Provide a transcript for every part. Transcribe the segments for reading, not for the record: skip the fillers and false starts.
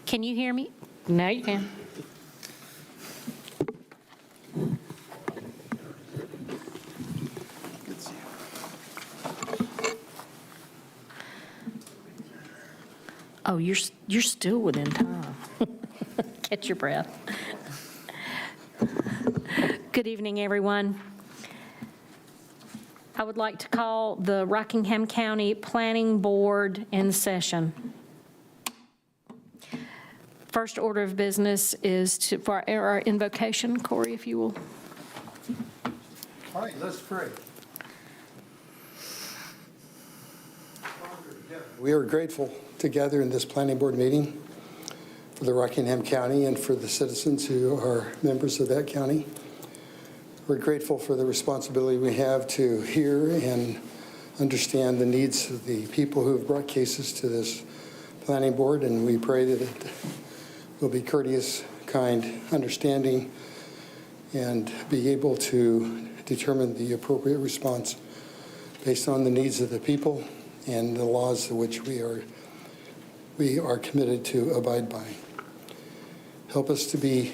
Can you hear me? Now you can. Oh, you're still within time. Catch your breath. Good evening, everyone. I would like to call the Rockingham County Planning Board in session. First order of business is for our invocation. Corey, if you will. All right, let's pray. We are grateful to gather in this planning board meeting for the Rockingham County and for the citizens who are members of that county. We're grateful for the responsibility we have to hear and understand the needs of the people who have brought cases to this planning board, and we pray that it will be courteous, kind, understanding, and be able to determine the appropriate response based on the needs of the people and the laws of which we are committed to abide by. Help us to be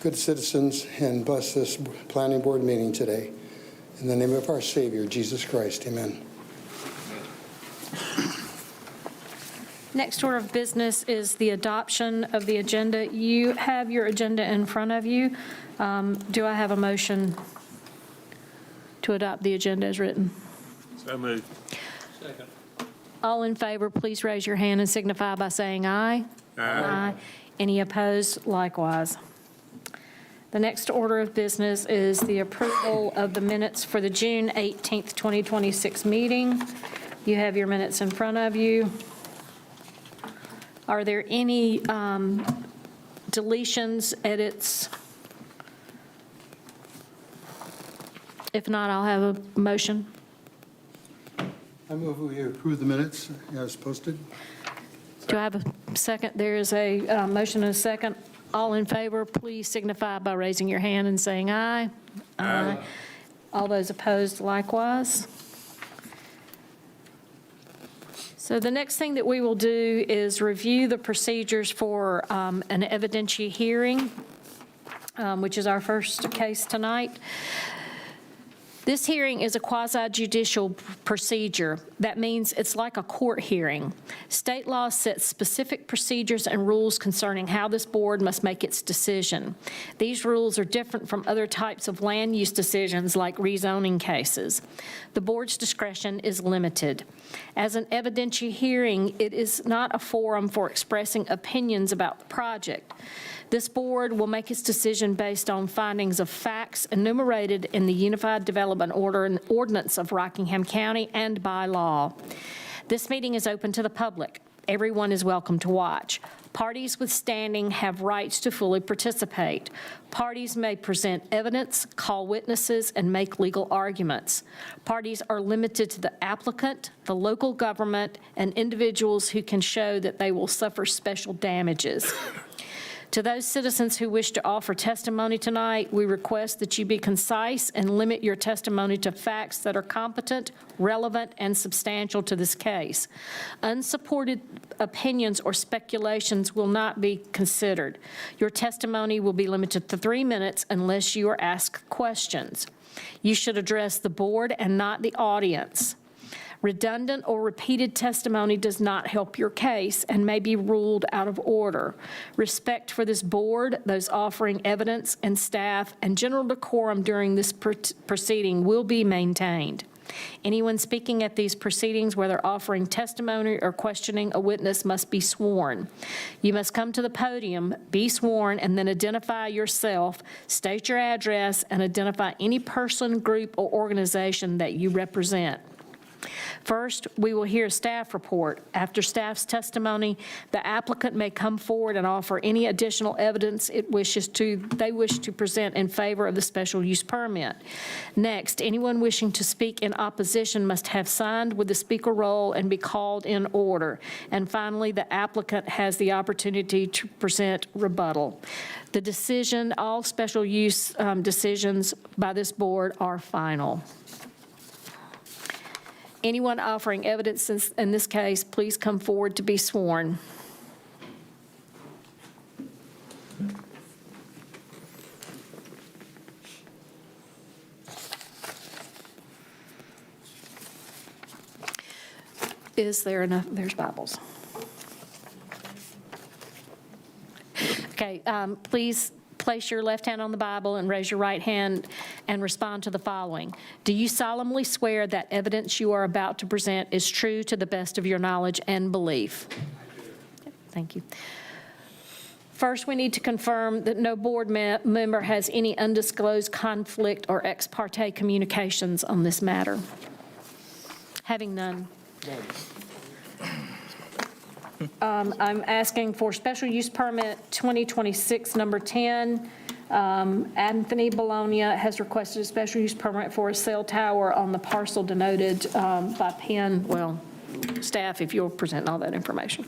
good citizens and bless this planning board meeting today. In the name of our Savior, Jesus Christ, amen. Next order of business is the adoption of the agenda. You have your agenda in front of you. Do I have a motion to adopt the agenda as written? So moved. Second. All in favor, please raise your hand and signify by saying aye. Aye. Any opposed? Likewise. The next order of business is the approval of the minutes for the June 18th, 2026 meeting. You have your minutes in front of you. Are there any deletions, edits? If not, I'll have a motion. I move we approve the minutes as posted. Do I have a second? There is a motion and a second. All in favor, please signify by raising your hand and saying aye. Aye. All those opposed, likewise. So the next thing that we will do is review the procedures for an evidentiary hearing, which is our first case tonight. This hearing is a quasi-judicial procedure. That means it's like a court hearing. State law sets specific procedures and rules concerning how this board must make its decision. These rules are different from other types of land use decisions like rezoning cases. The board's discretion is limited. As an evidentiary hearing, it is not a forum for expressing opinions about the project. This board will make its decision based on findings of facts enumerated in the Unified Development Order and Ordinance of Rockingham County and by law. This meeting is open to the public. Everyone is welcome to watch. Parties with standing have rights to fully participate. Parties may present evidence, call witnesses, and make legal arguments. Parties are limited to the applicant, the local government, and individuals who can show that they will suffer special damages. To those citizens who wish to offer testimony tonight, we request that you be concise and limit your testimony to facts that are competent, relevant, and substantial to this case. Unsupported opinions or speculations will not be considered. Your testimony will be limited to 3 minutes unless you are asked questions. You should address the board and not the audience. Redundant or repeated testimony does not help your case and may be ruled out of order. Respect for this board, those offering evidence, and staff, and general decorum during this proceeding will be maintained. Anyone speaking at these proceedings, whether offering testimony or questioning a witness, must be sworn. You must come to the podium, be sworn, and then identify yourself, state your address, and identify any person, group, or organization that you represent. First, we will hear a staff report. After staff's testimony, the applicant may come forward and offer any additional evidence they wish to present in favor of the special use permit. Next, anyone wishing to speak in opposition must have signed with the speaker roll and be called in order. And finally, the applicant has the opportunity to present rebuttal. The decision, all special use decisions by this board are final. Anyone offering evidence in this case, please come forward to be sworn. Is there enough? There's Bibles. Okay, please place your left hand on the Bible and raise your right hand and respond to the following. Do you solemnly swear that evidence you are about to present is true to the best of your knowledge and belief? Thank you. First, we need to confirm that no board member has any undisclosed conflict or ex parte communications on this matter. Having none. I'm asking for special use permit 2026, number 10. Anthony Bologna has requested a special use permit for a cell tower on the parcel denoted by Penn. Well, staff, if you'll present all that information.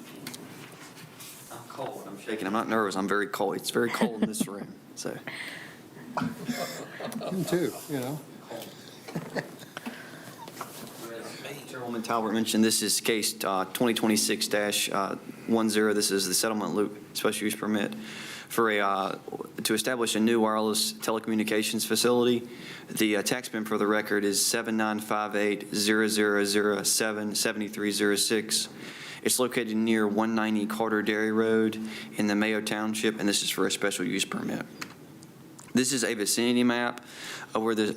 I'm cold. I'm shaking. I'm not nervous. I'm very cold. It's very cold in this room. So. Me too, you know. Chairwoman Talbert mentioned this is case 2026-10. This is the settlement loop special use permit for to establish a new wireless telecommunications facility. The tax bin for the record is 7958-0007-7306. It's located near 190 Carter Dairy Road in the Mayo Township, and this is for a special use permit. This is a vicinity map where the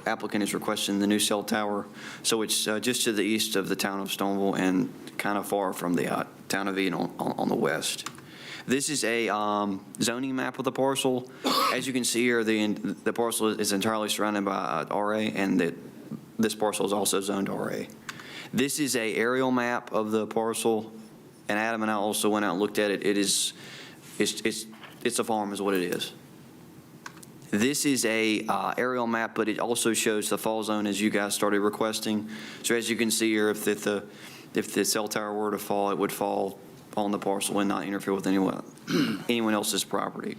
applicant is requesting the new cell tower. So it's just to the east of the town of Stoneville and kind of far from the town of Eden on the west. This is a zoning map of the parcel. As you can see here, the parcel is entirely surrounded by RA, and this parcel is also zoned RA. This is a aerial map of the parcel, and Adam and I also went out and looked at it. It's a farm is what it is. This is a aerial map, but it also shows the fall zone as you guys started requesting. So as you can see here, if the cell tower were to fall, it would fall on the parcel and not interfere with anyone else's property.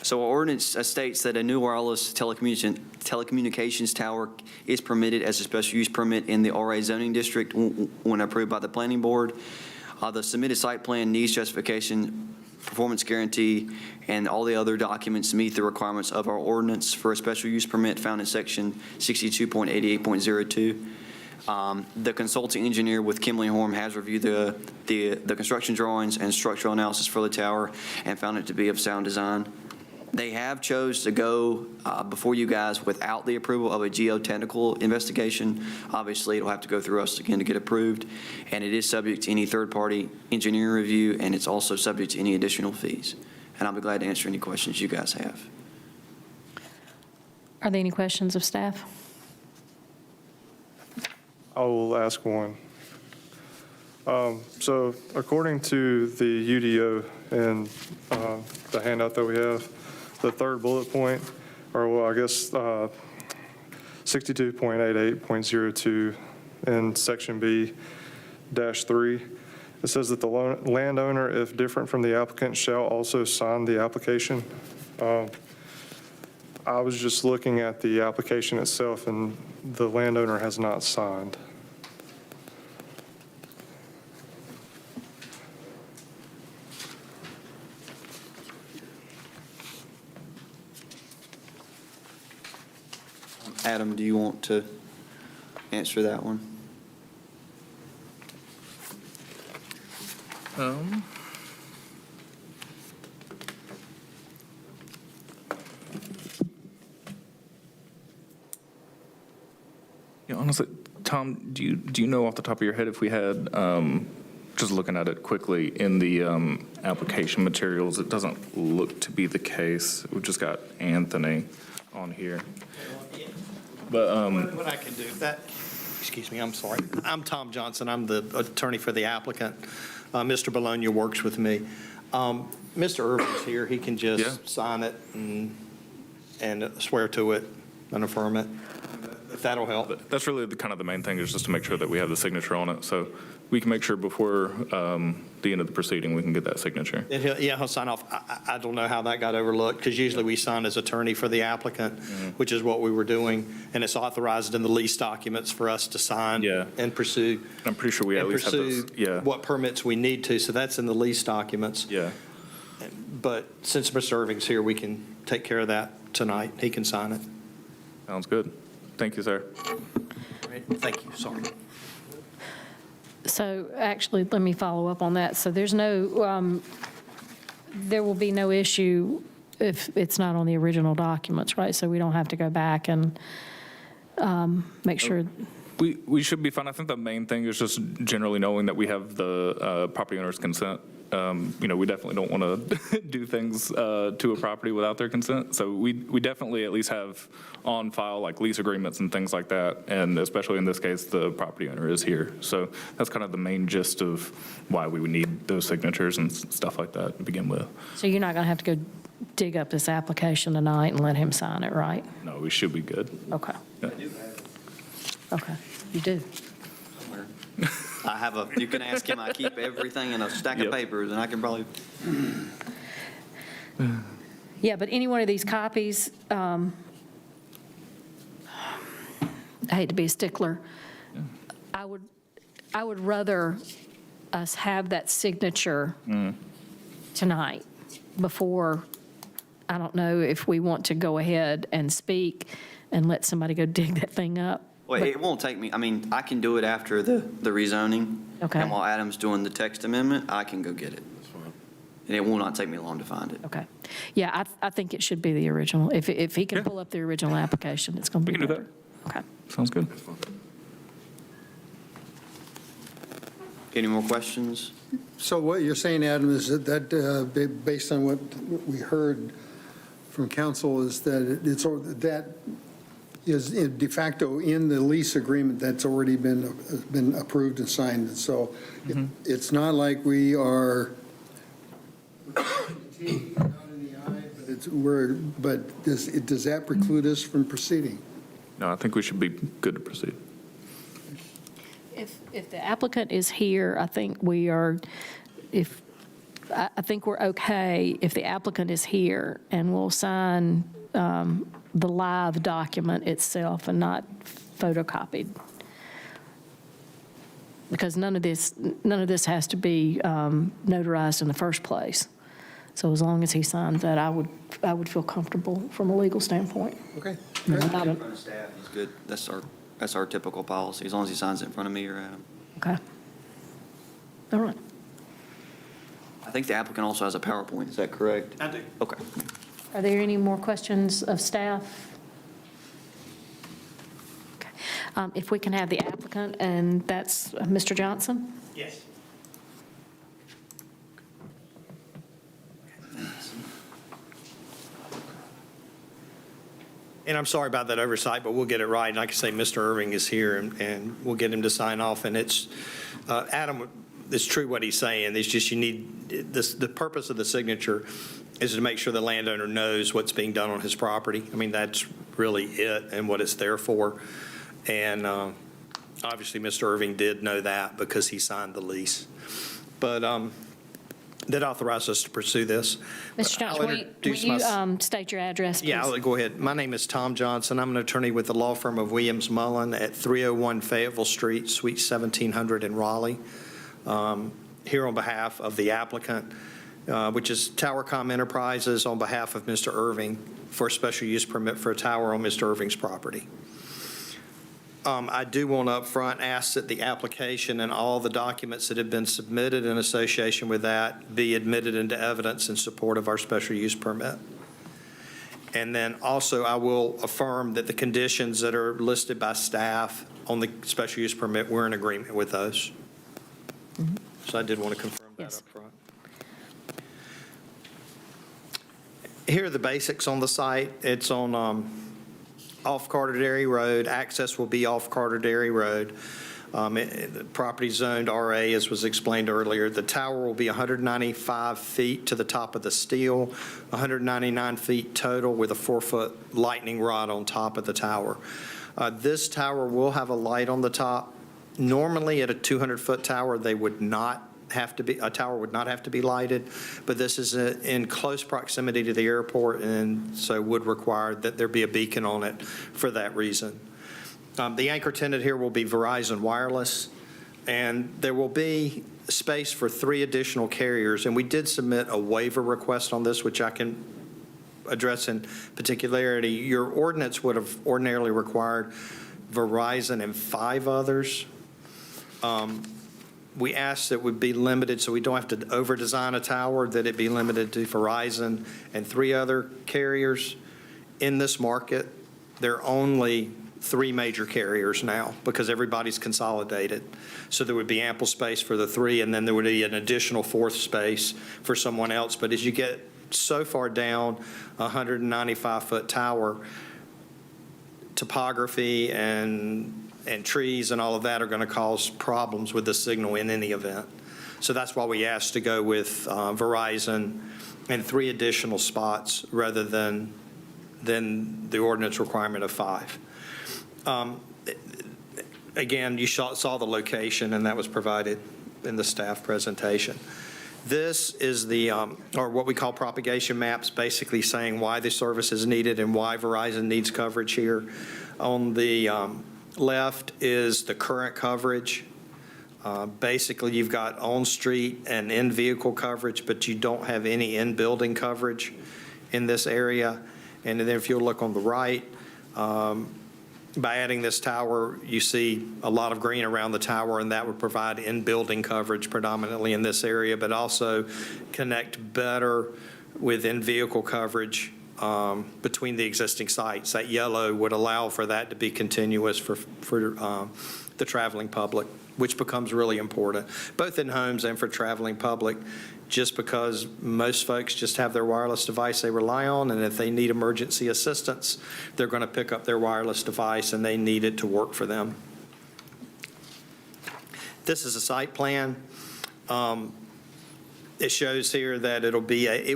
So our ordinance states that a new wireless telecommunications tower is permitted as a special use permit in the RA zoning district when approved by the planning board. The submitted site plan, needs justification, performance guarantee, and all the other documents meet the requirements of our ordinance for a special use permit found in section 62.88.02. The consulting engineer with Kimley Horn has reviewed the construction drawings and structural analysis for the tower and found it to be of sound design. They have chose to go before you guys without the approval of a geotechnical investigation. Obviously, it'll have to go through us again to get approved, and it is subject to any third-party engineering review, and it's also subject to any additional fees. And I'll be glad to answer any questions you guys have. Are there any questions of staff? I will ask one. So according to the UDO and the handout that we have, the third bullet point, or well, I guess 62.88.02 in section B-3, it says that the landowner, if different from the applicant, shall also sign the application. I was just looking at the application itself, and the landowner has not signed. Adam, do you want to answer that one? Yeah, honestly, Tom, do you know off the top of your head if we had, just looking at it quickly, in the application materials, it doesn't look to be the case. We've just got Anthony on here. But What I can do, excuse me, I'm sorry. I'm Tom Johnson. I'm the attorney for the applicant. Mr. Bologna works with me. Mr. Irvin's here. He can just sign it and swear to it and affirm it, if that'll help. that's really kind of the main thing, is just to make sure that we have the signature on it. So we can make sure before the end of the proceeding, we can get that signature. And he'll sign off. I don't know how that got overlooked, because usually we sign as attorney for the applicant, which is what we were doing, and it's authorized in the lease documents for us to sign and pursue. I'm pretty sure we at least have those. What permits we need to, so that's in the lease documents. Yeah. But since Mr. Irving's here, we can take care of that tonight. He can sign it. Sounds good. Thank you, sir. Thank you, sorry. So actually, let me follow up on that. So there's no, there will be no issue if it's not on the original documents, right? So we don't have to go back and make sure. We should be fine. I think the main thing is just generally knowing that we have the property owner's consent. We definitely don't want to do things to a property without their consent. So we definitely at least have on file like lease agreements and things like that. And especially in this case, the property owner is here. So that's kind of the main gist of why we would need those signatures and stuff like that to begin with. So you're not going to have to go dig up this application tonight and let him sign it, right? No, we should be good. Okay. Yeah. Okay, you do. I have you can ask him, I keep everything in a stack of Yep. papers, and I can probably, Yeah, but any one of these copies, I hate to be a stickler. I would rather us have that signature tonight before, I don't know if we want to go ahead and speak and let somebody go dig that thing up. well, it won't take me, I mean, I can do it after the rezoning. Okay. And while Adam's doing the text amendment, I can go get it. And it will not take me long to find it. Okay. Yeah, I think it should be the original. If he can Yeah. pull up the original application, it's going to We be can do better. Okay. Sounds good. Any more questions? So what you're saying, Adam, is based on what we heard from council, is that that is de facto in the lease agreement that's already been approved and signed. And so it's not like we are taking it out in the eye, but does that preclude us from proceeding? No, I think we should be good to proceed. If the applicant is here, I think I think we're okay if the applicant is here and we'll sign the live document itself and not photocopied. Because none of this has to be notarized in the first place. So as long as he signs that, I would feel comfortable from a legal standpoint. Okay. In front of staff is good. That's our typical policy, as long as he signs it in front of me or Adam. Okay. All right. I think the applicant also has a PowerPoint, is that correct? I do. Okay. Are there any more questions of staff? Okay. If we can have the applicant, and that's Mr. Johnson? Yes. And I'm sorry about that oversight, but we'll get it right. And like I say, Mr. Irving is here, and we'll get him to sign off. And it's, Adam, it's true what he's saying. It's just you need, the purpose of the signature is to make sure the landowner knows what's being done on his property. I mean, that's really it and what it's there for. And obviously, Mr. Irving did know that because he signed the lease. But that authorized us to pursue this. Mr. Johnson, will you state your address, please? Yeah, I'll go ahead. My name is Tom Johnson. I'm an attorney with the law firm of Williams Mullen at 301 Fayetteville Street, Suite 1700 in Raleigh. Here on behalf of the applicant, which is Towercom Enterprises, on behalf of Mr. Irving for a special use permit for a tower on Mr. Irving's property. I do want to upfront ask that the application and all the documents that have been submitted in association with that be admitted into evidence in support of our special use permit. And then also, I will affirm that the conditions that are listed by staff on the special use permit, we're in agreement with those. So I did want to confirm that Yes. up front. Here are the basics on the site. It's on off Carter Dairy Road. Access will be off Carter Dairy Road. The property zoned RA, as was explained earlier. The tower will be 195 feet to the top of the steel, 199 feet total with a 4-foot lightning rod on top of the tower. This tower will have a light on the top. Normally, at a 200-foot tower, a tower would not have to be lighted, but this is in close proximity to the airport, and so would require that there be a beacon on it for that reason. The anchor tenant here will be Verizon Wireless, and there will be space for 3 additional carriers, and we did submit a waiver request on this, which I can address in particularity. Your ordinance would have ordinarily required Verizon, and 5 others. We asked that it would be limited, so we don't have to over-design a tower, that it be limited to Verizon and 3 other carriers. In this market, there are only 3 major carriers now because everybody's consolidated. So there would be ample space for the 3, and then there would be an additional 4th space for someone else. But as you get so far down, a 195-foot tower, topography and trees and all of that are going to cause problems with the signal in any event. So that's why we asked to go with Verizon and 3 additional spots rather than the ordinance requirement of 5. Again, you saw the location, and that was provided in the staff presentation. This is the, or what we call propagation maps, basically saying why the service is needed and why Verizon needs coverage here. On the left is the current coverage. Basically, you've got on-street and in-vehicle coverage, but you don't have any in-building coverage in this area. And then if you'll look on the right, by adding this tower, you see a lot of green around the tower, and that would provide in-building coverage predominantly in this area, but also connect better with in-vehicle coverage between the existing sites. That yellow would allow for that to be continuous for the traveling public, which becomes really important, both in homes and for traveling public, just because most folks just have their wireless device they rely on, and if they need emergency assistance, they're going to pick up their wireless device, and they need it to work for them. This is a site plan. It shows here that it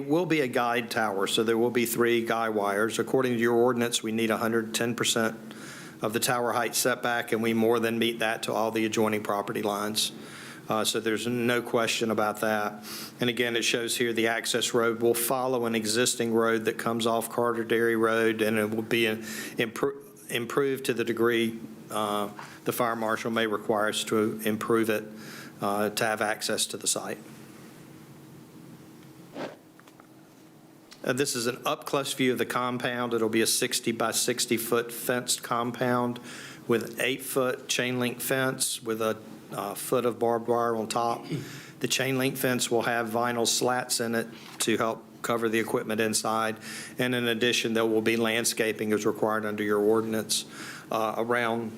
will be a guide tower, so there will be 3 guy wires. According to your ordinance, we need 110% of the tower height setback, and we more than meet that to all the adjoining property lines. So there's no question about that. And again, it shows here the access road will follow an existing road that comes off Carter Dairy Road, and it will be improved to the degree the fire marshal may require us to improve it to have access to the site. This is an up-close view of the compound. It'll be a 60 by 60 foot fenced compound with an 8-foot chain link fence with a foot of barbed wire on top. The chain link fence will have vinyl slats in it to help cover the equipment inside. And in addition, there will be landscaping as required under your ordinance around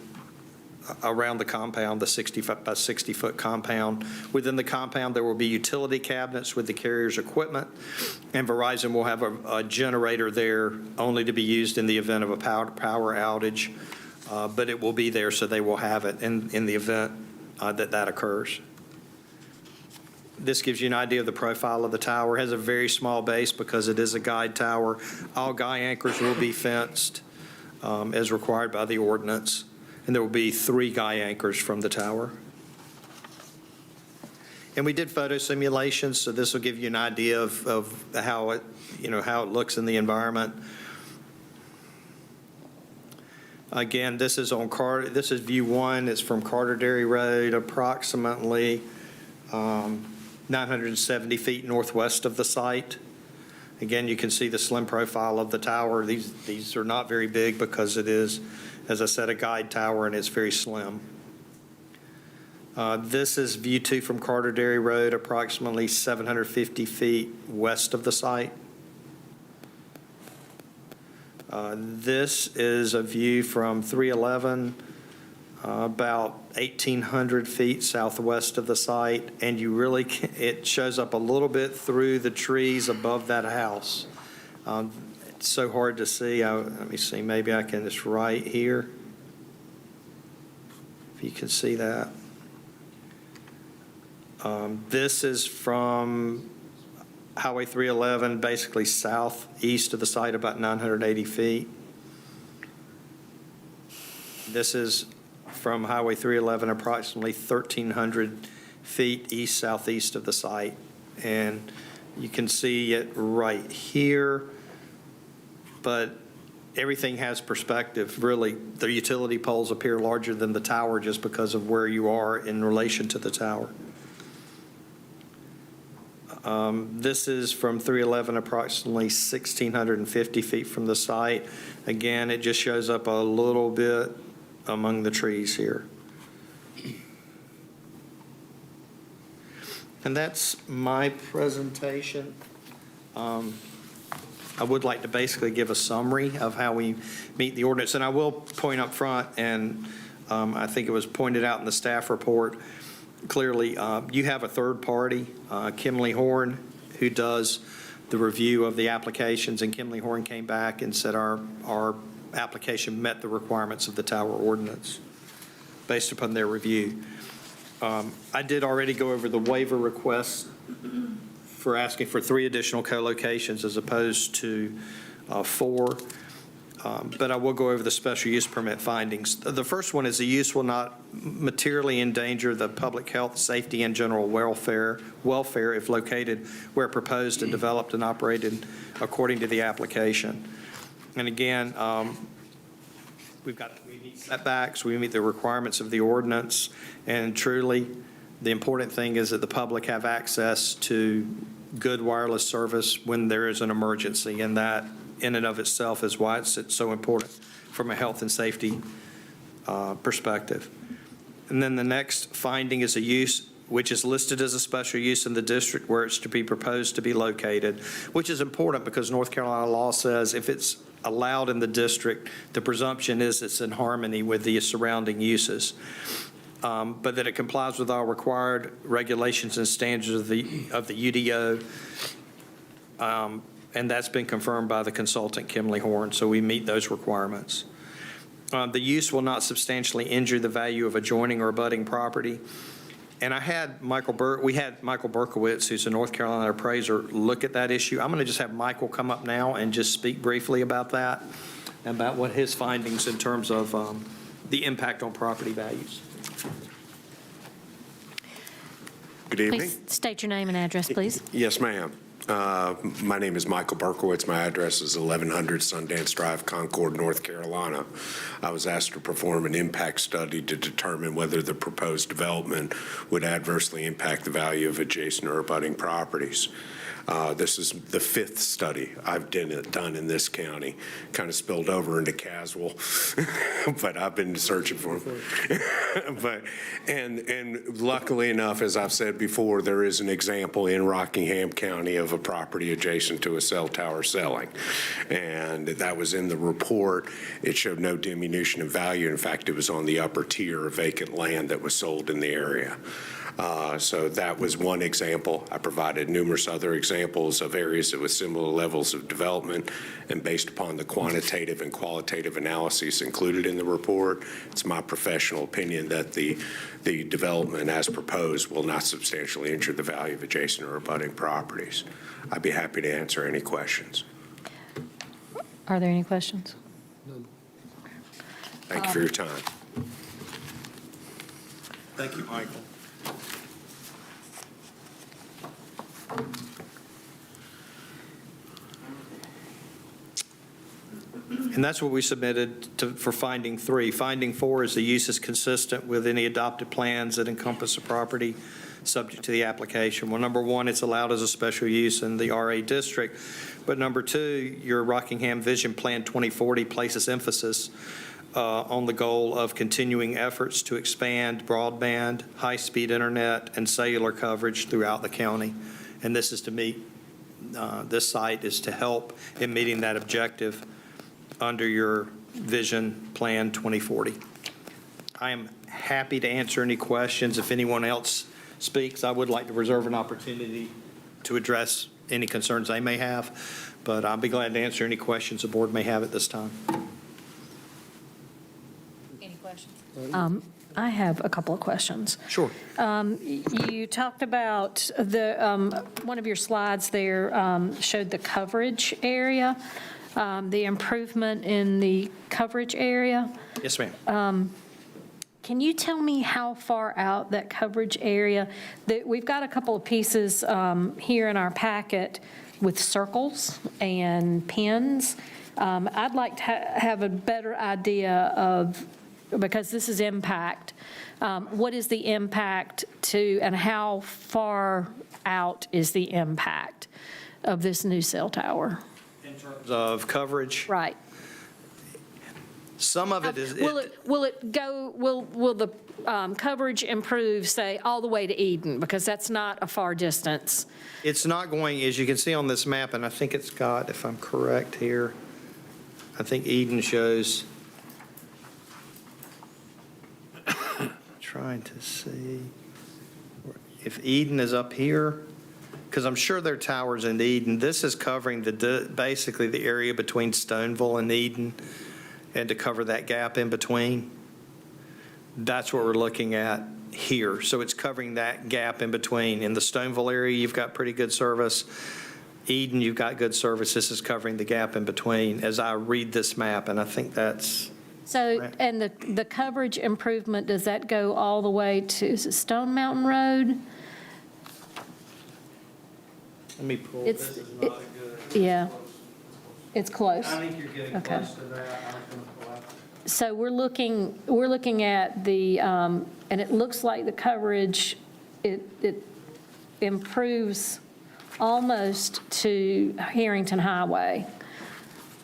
the compound, the 60 by 60 foot compound. Within the compound, there will be utility cabinets with the carrier's equipment, and Verizon will have a generator there only to be used in the event of a power outage, but it will be there, so they will have it in the event that occurs. This gives you an idea of the profile of the tower. It has a very small base because it is a guide tower. All guy anchors will be fenced as required by the ordinance, and there will be 3 guy anchors from the tower. And we did photo simulations, so this will give you an idea of how it looks in the environment. Again, this is view 1. It's from Carter Dairy Road, approximately 970 feet northwest of the site. Again, you can see the slim profile of the tower. These are not very big because it is, as I said, a guide tower, and it's very slim. This is view 2 from Carter Dairy Road, approximately 750 feet west of the site. This is a view from 311, about 1,800 feet southwest of the site, and it shows up a little bit through the trees above that house. It's so hard to see. Let me see, maybe I can just right here, if you can see that. This is from Highway 311, basically southeast of the site, about 980 feet. This is from Highway 311, approximately 1,300 feet east-southeast of the site. And you can see it right here, but everything has perspective. Really, the utility poles appear larger than the tower just because of where you are in relation to the tower. This is from 311, approximately 1,650 feet from the site. Again, it just shows up a little bit among the trees here. And that's my presentation. I would like to basically give a summary of how we meet the ordinance. And I will point up front, and I think it was pointed out in the staff report, clearly, you have a third party, Kimley Horn, who does the review of the applications, and Kimley Horn came back and said our application met the requirements of the tower ordinance based upon their review. I did already go over the waiver request for asking for 3 additional co-locations as opposed to 4. But I will go over the special use permit findings. The first one is the use will not materially endanger the public health, safety, and general welfare if located where proposed and developed and operated according to the application. And again, we meet setbacks, we meet the requirements of the ordinance, and truly, the important thing is that the public have access to good wireless service when there is an emergency, and that in and of itself is why it's so important from a health and safety perspective. And then the next finding is a use which is listed as a special use in the district where it's to be proposed to be located, which is important because North Carolina law says if it's allowed in the district, the presumption is it's in harmony with the surrounding uses. But that it complies with all required regulations and standards of the UDO, and that's been confirmed by the consultant, Kimley Horn, so we meet those requirements. The use will not substantially injure the value of adjoining or abutting property. And we had Michael Berkowitz, who's a North Carolina appraiser, look at that issue. I'm going to just have Michael come up now and just speak briefly about that, about what his findings in terms of the impact on property values. Good evening. Please state your name and address, please. Yes, ma'am. My name is Michael Berkowitz. My address is 1100 Sundance Drive, Concord, North Carolina. I was asked to perform an impact study to determine whether the proposed development would adversely impact the value of adjacent or abutting properties. This is the 5th study I've done in this county. Kind of spilled over into Caswell, but I've been searching for them. and luckily enough, as I've said before, there is an example in Rockingham County of a property adjacent to a cell tower selling, and that was in the report. It showed no diminution in value. In fact, it was on the upper tier of vacant land that was sold in the area. So that was one example. I provided numerous other examples of areas with similar levels of development, and based upon the quantitative and qualitative analyses included in the report, it's my professional opinion that the development as proposed will not substantially injure the value of adjacent or abutting properties. I'd be happy to answer any questions. Are there any questions? Thank you for your time. Thank you, Michael. And that's what we submitted for finding 3. Finding 4 is the use is consistent with any adopted plans that encompass a property subject to the application. Well, number 1, it's allowed as a special use in the RA district. But number 2, your Rockingham Vision Plan 2040 places emphasis on the goal of continuing efforts to expand broadband, high-speed internet, and cellular coverage throughout the county. And this is to meet, this site is to help in meeting that objective under your Vision Plan 2040. I am happy to answer any questions. If anyone else speaks, I would like to reserve an opportunity to address any concerns they may have, but I'll be glad to answer any questions the board may have at this time. Any questions? I have a couple of questions. Sure. You talked about one of your slides there showed the coverage area, the improvement in the coverage area. Yes, ma'am. Can you tell me how far out that coverage area, that we've got a couple of pieces here in our packet with circles and pins. I'd like to have a better idea of, because this is impact, what is the impact to, and how far out is the impact of this new cell tower? In terms of coverage? Right. Some of it is. Will the coverage improve, say, all the way to Eden? Because that's not a far distance. It's not going, as you can see on this map, and I think it's got, if I'm correct here, I think Eden shows, trying to see, if Eden is up here, because I'm sure there are towers in Eden. This is covering basically the area between Stoneville and Eden, and to cover that gap in between. That's what we're looking at here. So it's covering that gap in between. In the Stoneville area, you've got pretty good service. Eden, you've got good service. This is covering the gap in between as I read this map, and I think that's. So, and the coverage improvement, does that go all the way to, is it Stone Mountain Road? Let me pull, It's- this is not a good. Yeah. It's close. I think you're getting Okay. close to that. I was gonna pull out. So we're looking at the, and it looks like the coverage, it improves almost to Harrington Highway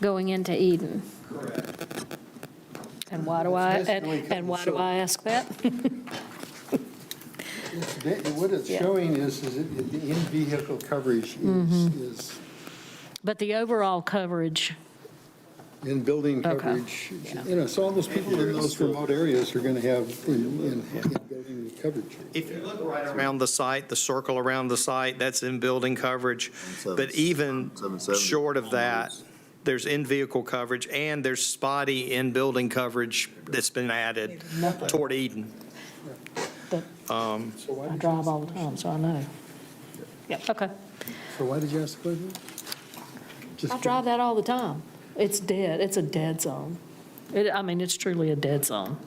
going into Eden. Correct. And why do I, It's basically and why do I ask that? What it's Yeah. showing is that the in-vehicle coverage is But the overall coverage, in building Okay. coverage. Yeah. So all those people in those remote areas are going to have in building coverage. If you look right around the site, the circle around the site, that's in building coverage. But even short of that, there's in-vehicle coverage and there's spotty in-building coverage that's been added toward Eden. but I drive all the time, so I know. Yeah, okay. So why did you ask the question? I drive that all the time. It's dead. It's a dead zone. I mean, it's truly a dead zone.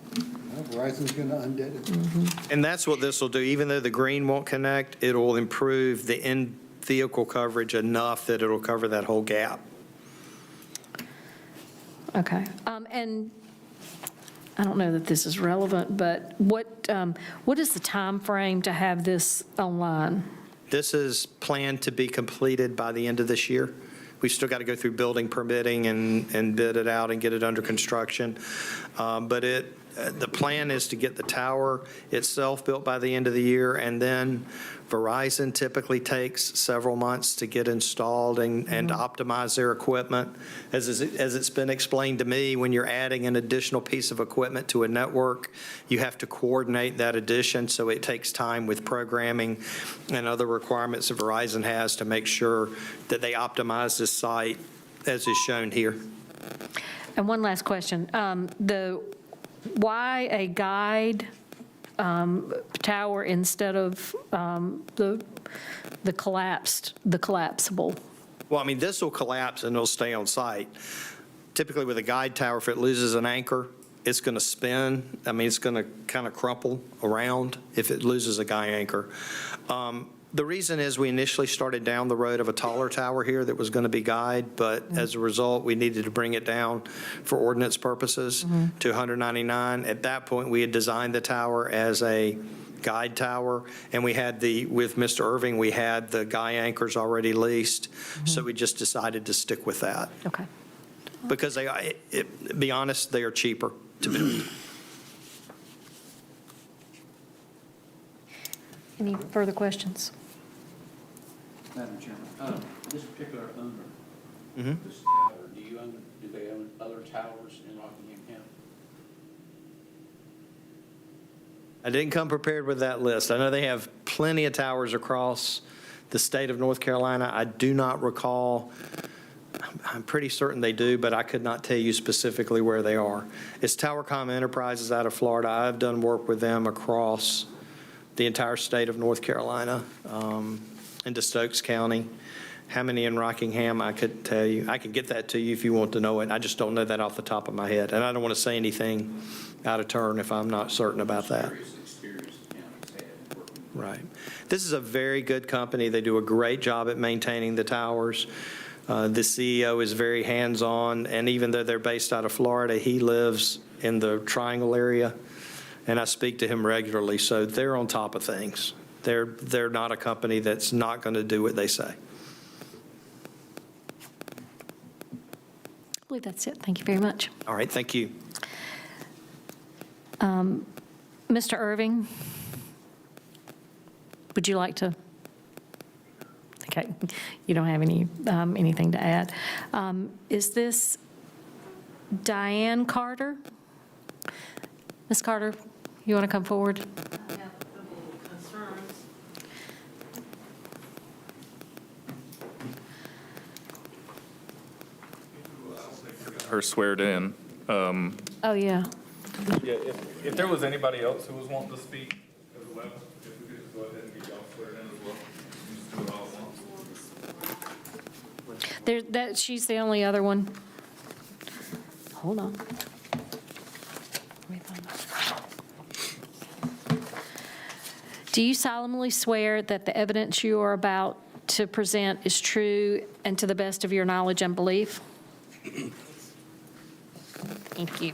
Verizon's going to undead it. And that's what this will do. Even though the green won't connect, it'll improve the in-vehicle coverage enough that it'll cover that whole gap. Okay. And I don't know that this is relevant, but what is the time frame to have this online? This is planned to be completed by the end of this year. We've still got to go through building permitting and bid it out and get it under construction. But the plan is to get the tower itself built by the end of the year, and then Verizon typically takes several months to get installed and optimize their equipment. As it's been explained to me, when you're adding an additional piece of equipment to a network, you have to coordinate that addition, so it takes time with programming and other requirements that Verizon has to make sure that they optimize this site as is shown here. And one last question. Why a guide tower instead of the collapsible? Well, I mean, this will collapse and it'll stay on site. Typically with a guide tower, if it loses an anchor, it's going to spin. I mean, it's going to kind of crumple around if it loses a guy anchor. The reason is we initially started down the road of a taller tower here that was going to be guide, but as a result, we needed to bring it down for ordinance purposes to 199. At that point, we had designed the tower as a guide tower, and we had with Mr. Irving, we had the guy anchors already leased, so we just decided to stick with that. Okay. Because be honest, they are cheaper to build. Any further questions? Madam Chairman, this particular owner, this tower, do they own other towers in Rockingham County? I didn't come prepared with that list. I know they have plenty of towers across the state of North Carolina. I do not recall. I'm pretty certain they do, but I could not tell you specifically where they are. It's TowerCom Enterprises out of Florida. I've done work with them across the entire state of North Carolina, into Stokes County. How many in Rockingham, I could tell you. I can get that to you if you want to know it. I just don't know that off the top of my head. And I don't want to say anything out of turn if I'm not certain about that. Right. This is a very good company. They do a great job at maintaining the towers. The CEO is very hands-on, and even though they're based out of Florida, he lives in the Triangle area, and I speak to him regularly, so they're on top of things. They're not a company that's not going to do what they say. I believe that's it. Thank you very much. All right, thank you. Mr. Irving, would you like to? Okay, you don't have anything to add. Is this Diane Carter? Ms. Carter, you want to come forward? I have a couple of concerns. Her sweared in. Oh, yeah. Yeah, if there was anybody else who was wanting to speak as well, if we could just go ahead and get y'all sweared in as well. Just do it all at once. She's the only other one. Hold on. Let me find it. Do you solemnly swear that the evidence you are about to present is true and to the best of your knowledge and belief? Thank you.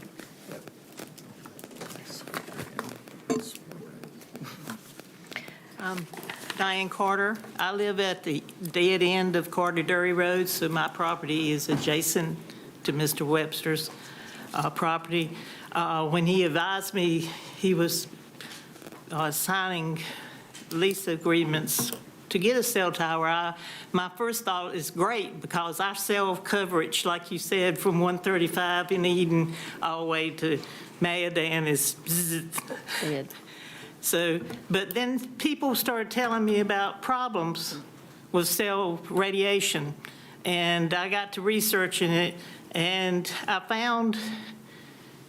Diane Carter. I live at the dead end of Carter Road, so my property is adjacent to Mr. Webster's property. When he advised me he was signing lease agreements to get a cell tower, my first thought is great, because our cell coverage, like you said, from 135 in Eden all the way to Mayodan is Good. So, but then people started telling me about problems with cell radiation, and I got to researching it, and I found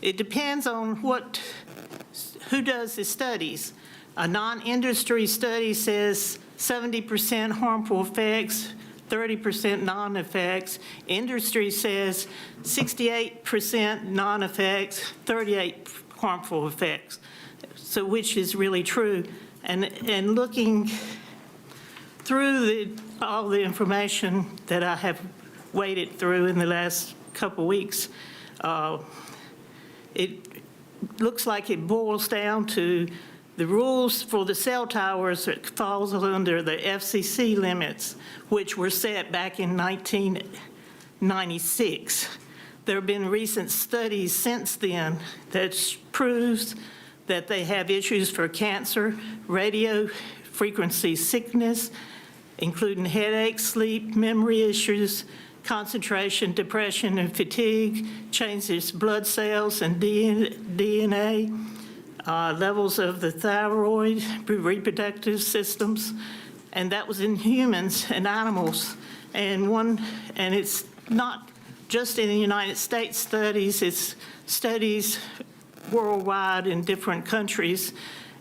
it depends on who does the studies. A non-industry study says 70% harmful effects, 30% non-effects. Industry says 68% non-effects, 38 harmful effects. So which is really true? And looking through all the information that I have waded through in the last couple weeks, it looks like it boils down to the rules for the cell towers that falls under the FCC limits, which were set back in 1996. There have been recent studies since then that proves that they have issues for cancer, radio frequency sickness, including headaches, sleep, memory issues, concentration, depression, and fatigue, changes blood cells and DNA, levels of the thyroid, reproductive systems, and that was in humans and animals. And it's not just in the United States studies, it's studies worldwide in different countries.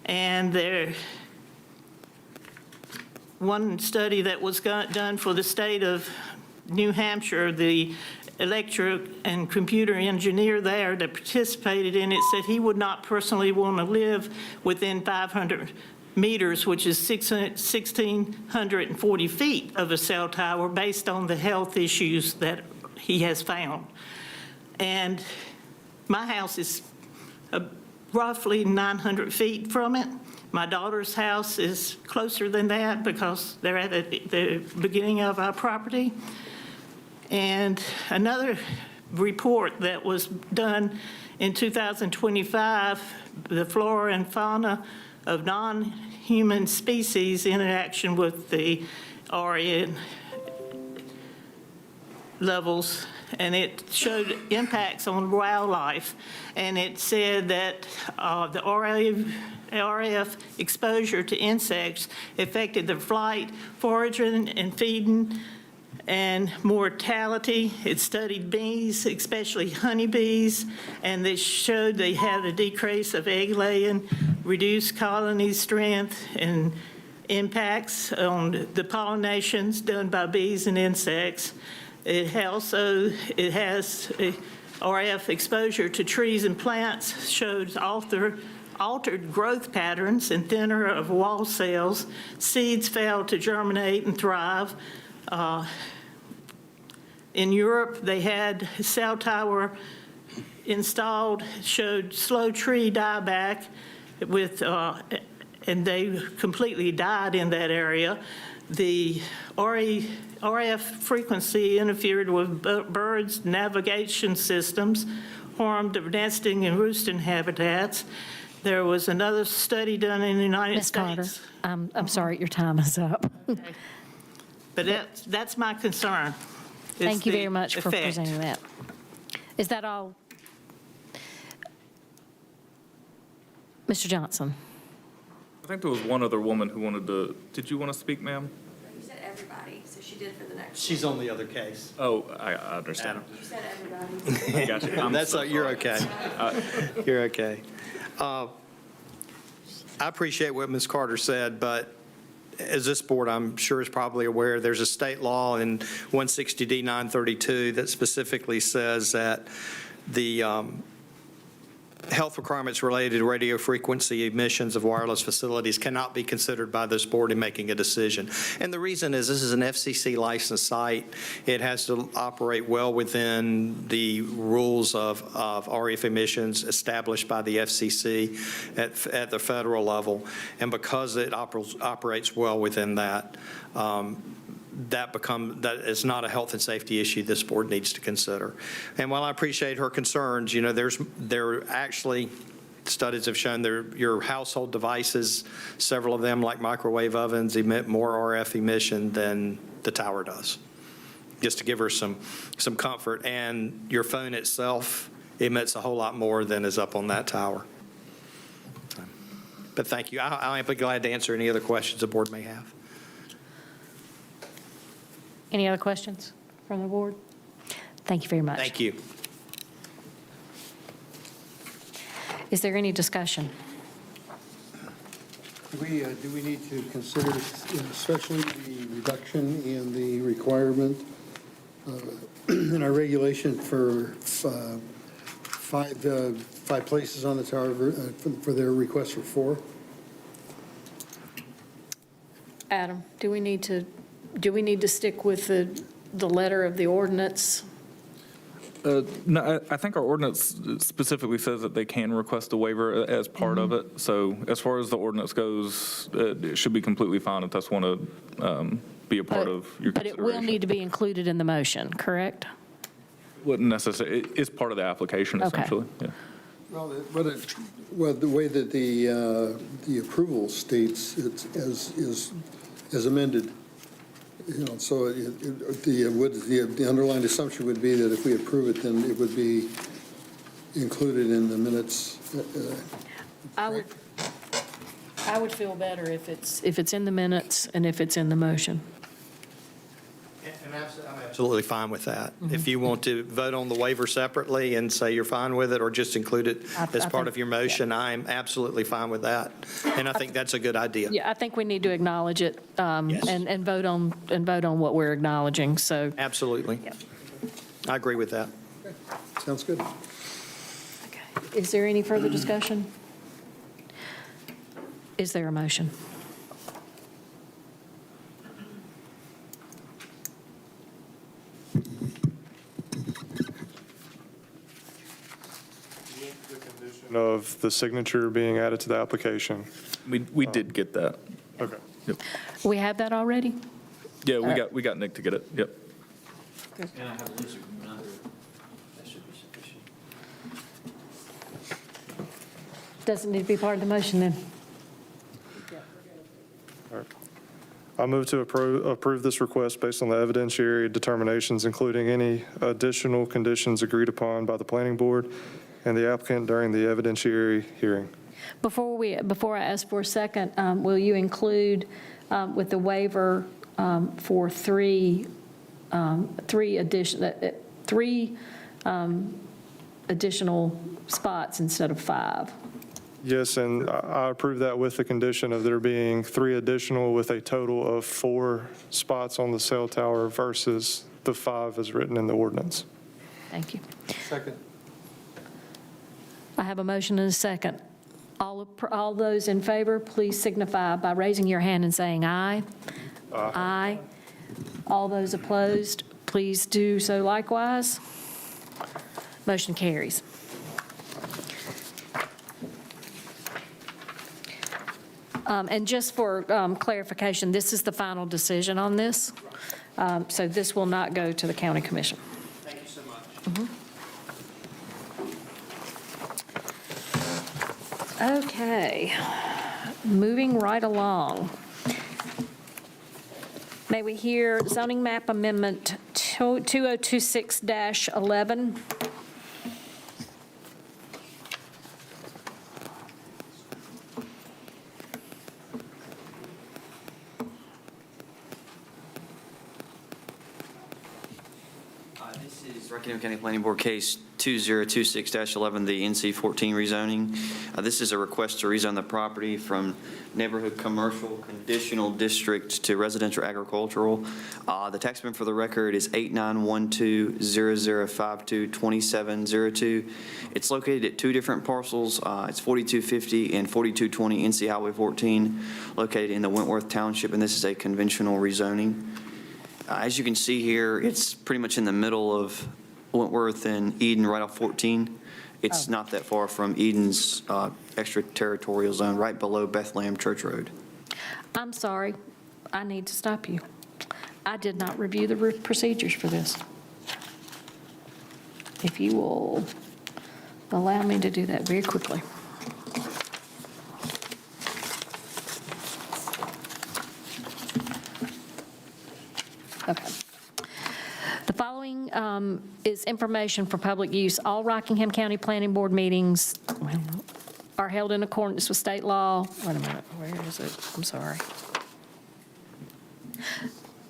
And one study that was done for the state of New Hampshire, the electric and computer engineer there that participated in it said he would not personally want to live within 500 meters, which is 1,640 feet of a cell tower, based on the health issues that he has found. And my house is roughly 900 feet from it. My daughter's house is closer than that because they're at the beginning of our property. And another report that was done in 2025, the flora and fauna of non-human species interaction with the RN levels, and it showed impacts on wildlife. And it said that the RF exposure to insects affected their flight, foraging, and feeding, and mortality. It studied bees, especially honeybees, and they showed they had a decrease of egg laying, reduced colony strength, and impacts on the pollinations done by bees and insects. It has RF exposure to trees and plants, showed altered growth patterns and thinner of wall cells. Seeds failed to germinate and thrive. In Europe, they had a cell tower installed, showed slow tree dieback and they completely died in that area. The RF frequency interfered with birds' navigation systems, harm of nesting and roosting habitats. There was another study done in the United Ms. Carter, States. I'm sorry, your time is up. But that's my concern. is Thank you the very much for effect. presenting that. Is that all? Mr. Johnson? I think there was one other woman who wanted to, did you want to speak, ma'am? You said everybody, so she did for the next. She's on the other case. Oh, I understand. Adam. You said everybody. I got you. I'm That's, so you're sorry. okay. You're okay. I appreciate what Ms. Carter said, but as this board, I'm sure is probably aware, there's a state law in 160D 932 that specifically says that the health requirements related to radio frequency emissions of wireless facilities cannot be considered by this board in making a decision. And the reason is this is an FCC licensed site. It has to operate well within the rules of RF emissions established by the FCC at the federal level. And because it operates well within that, that is not a health and safety issue this board needs to consider. And while I appreciate her concerns, you know, there are actually studies have shown your household devices, several of them like microwave ovens, emit more RF emission than the tower does. Just to give her some comfort. And your phone itself emits a whole lot more than is up on that tower. But thank you. I'll be glad to answer any other questions the board may have. Any other questions from the board? Thank you very much. Thank you. Is there any discussion? Do we need to consider especially the reduction in the requirement in our regulation for five places on the tower for their request for 4? Adam, do we need to stick with the letter of the ordinance? No, I think our ordinance specifically says that they can request a waiver as part of it. So as far as the ordinance goes, it should be completely fine if that's want to be a part of your But it consideration. will need to be included in the motion, correct? Wouldn't necessarily, it's part of the application Okay. essentially, yeah. Well, the way that the approval states it's as amended, you know, so the underlying assumption would be that if we approve it, then it would be included in the minutes. I would feel better if it's in the minutes and if it's in the motion. And I'm absolutely fine with that. If you want to vote on the waiver separately and say you're fine with it, or just include it as part of your motion, I'm absolutely fine with that. And I think that's a good idea. Yeah, I think we need to acknowledge it Yes. and vote on what we're acknowledging, so. Absolutely. Yep. I agree with that. Sounds good. Okay. Is there any further discussion? Is there a motion? Of the signature being added to the application. We did get that. Okay. Yep. We have that already? Yeah, we got Nick to get it, yep. And I have a list of another, that should be sufficient. Doesn't need to be part of the motion then. I move to approve this request based on the evidentiary determinations, including any additional conditions agreed upon by the planning board and the applicant during the evidentiary hearing. Before I ask for a second, will you include with the waiver for three additional spots instead of 5? Yes, and I approve that with the condition of there being 3 additional with a total of 4 spots on the cell tower versus the 5 as written in the ordinance. Thank you. Second. I have a motion and a second. All those in favor, please signify by raising your hand and saying aye. Aye. All those opposed, please do so likewise. Motion carries. And just for clarification, this is the final decision on this. So this will not go to the county commission. Thank you so much. Okay, moving right along. May we hear zoning map amendment 2026-11? This is Rockingham County Planning Board Case 2026-11, the NC-14 rezoning. This is a request to rezone the property from neighborhood commercial conditional district to residential agricultural. The tax map for the record is 891200522702. It's located at two different parcels. It's 4250 and 4220 NC Highway 14, located in the Wentworth Township, and this is a conventional rezoning. As you can see here, it's pretty much in the middle of Wentworth and Eden, right off 14. It's not that far from Eden's extraterritorial zone, right below Bethlehem Church Road. I'm sorry, I need to stop you. I did not review the procedures for this. If you will allow me to do that very quickly. Okay. The following is information for public use. All Rockingham County Planning Board meetings are held in accordance with state law. Wait a minute, where is it? I'm sorry.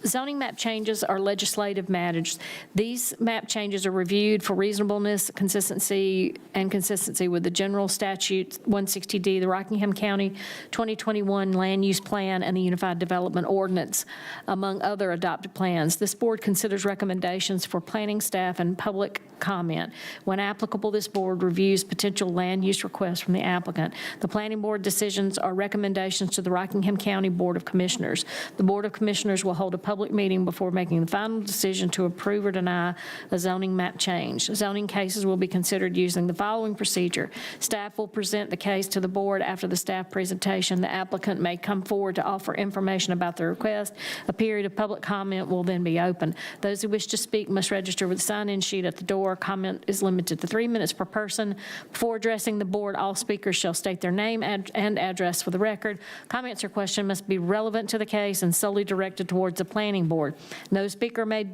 Zoning map changes are legislative matters. These map changes are reviewed for reasonableness, consistency with the general statute 160D, the Rockingham County 2021 Land Use Plan, and the Unified Development Ordinance, among other adopted plans. This board considers recommendations for planning staff and public comment. When applicable, this board reviews potential land use requests from the applicant. The planning board decisions are recommendations to the Rockingham County Board of Commissioners. The Board of Commissioners will hold a public meeting before making the final decision to approve or deny a zoning map change. Zoning cases will be considered using the following procedure. Staff will present the case to the board. After the staff presentation, the applicant may come forward to offer information about the request. A period of public comment will then be open. Those who wish to speak must register with a sign-in sheet at the door. Comment is limited to 3 minutes per person. Before addressing the board, all speakers shall state their name and address for the record. Comments or questions must be relevant to the case and solely directed towards the planning board. No speaker may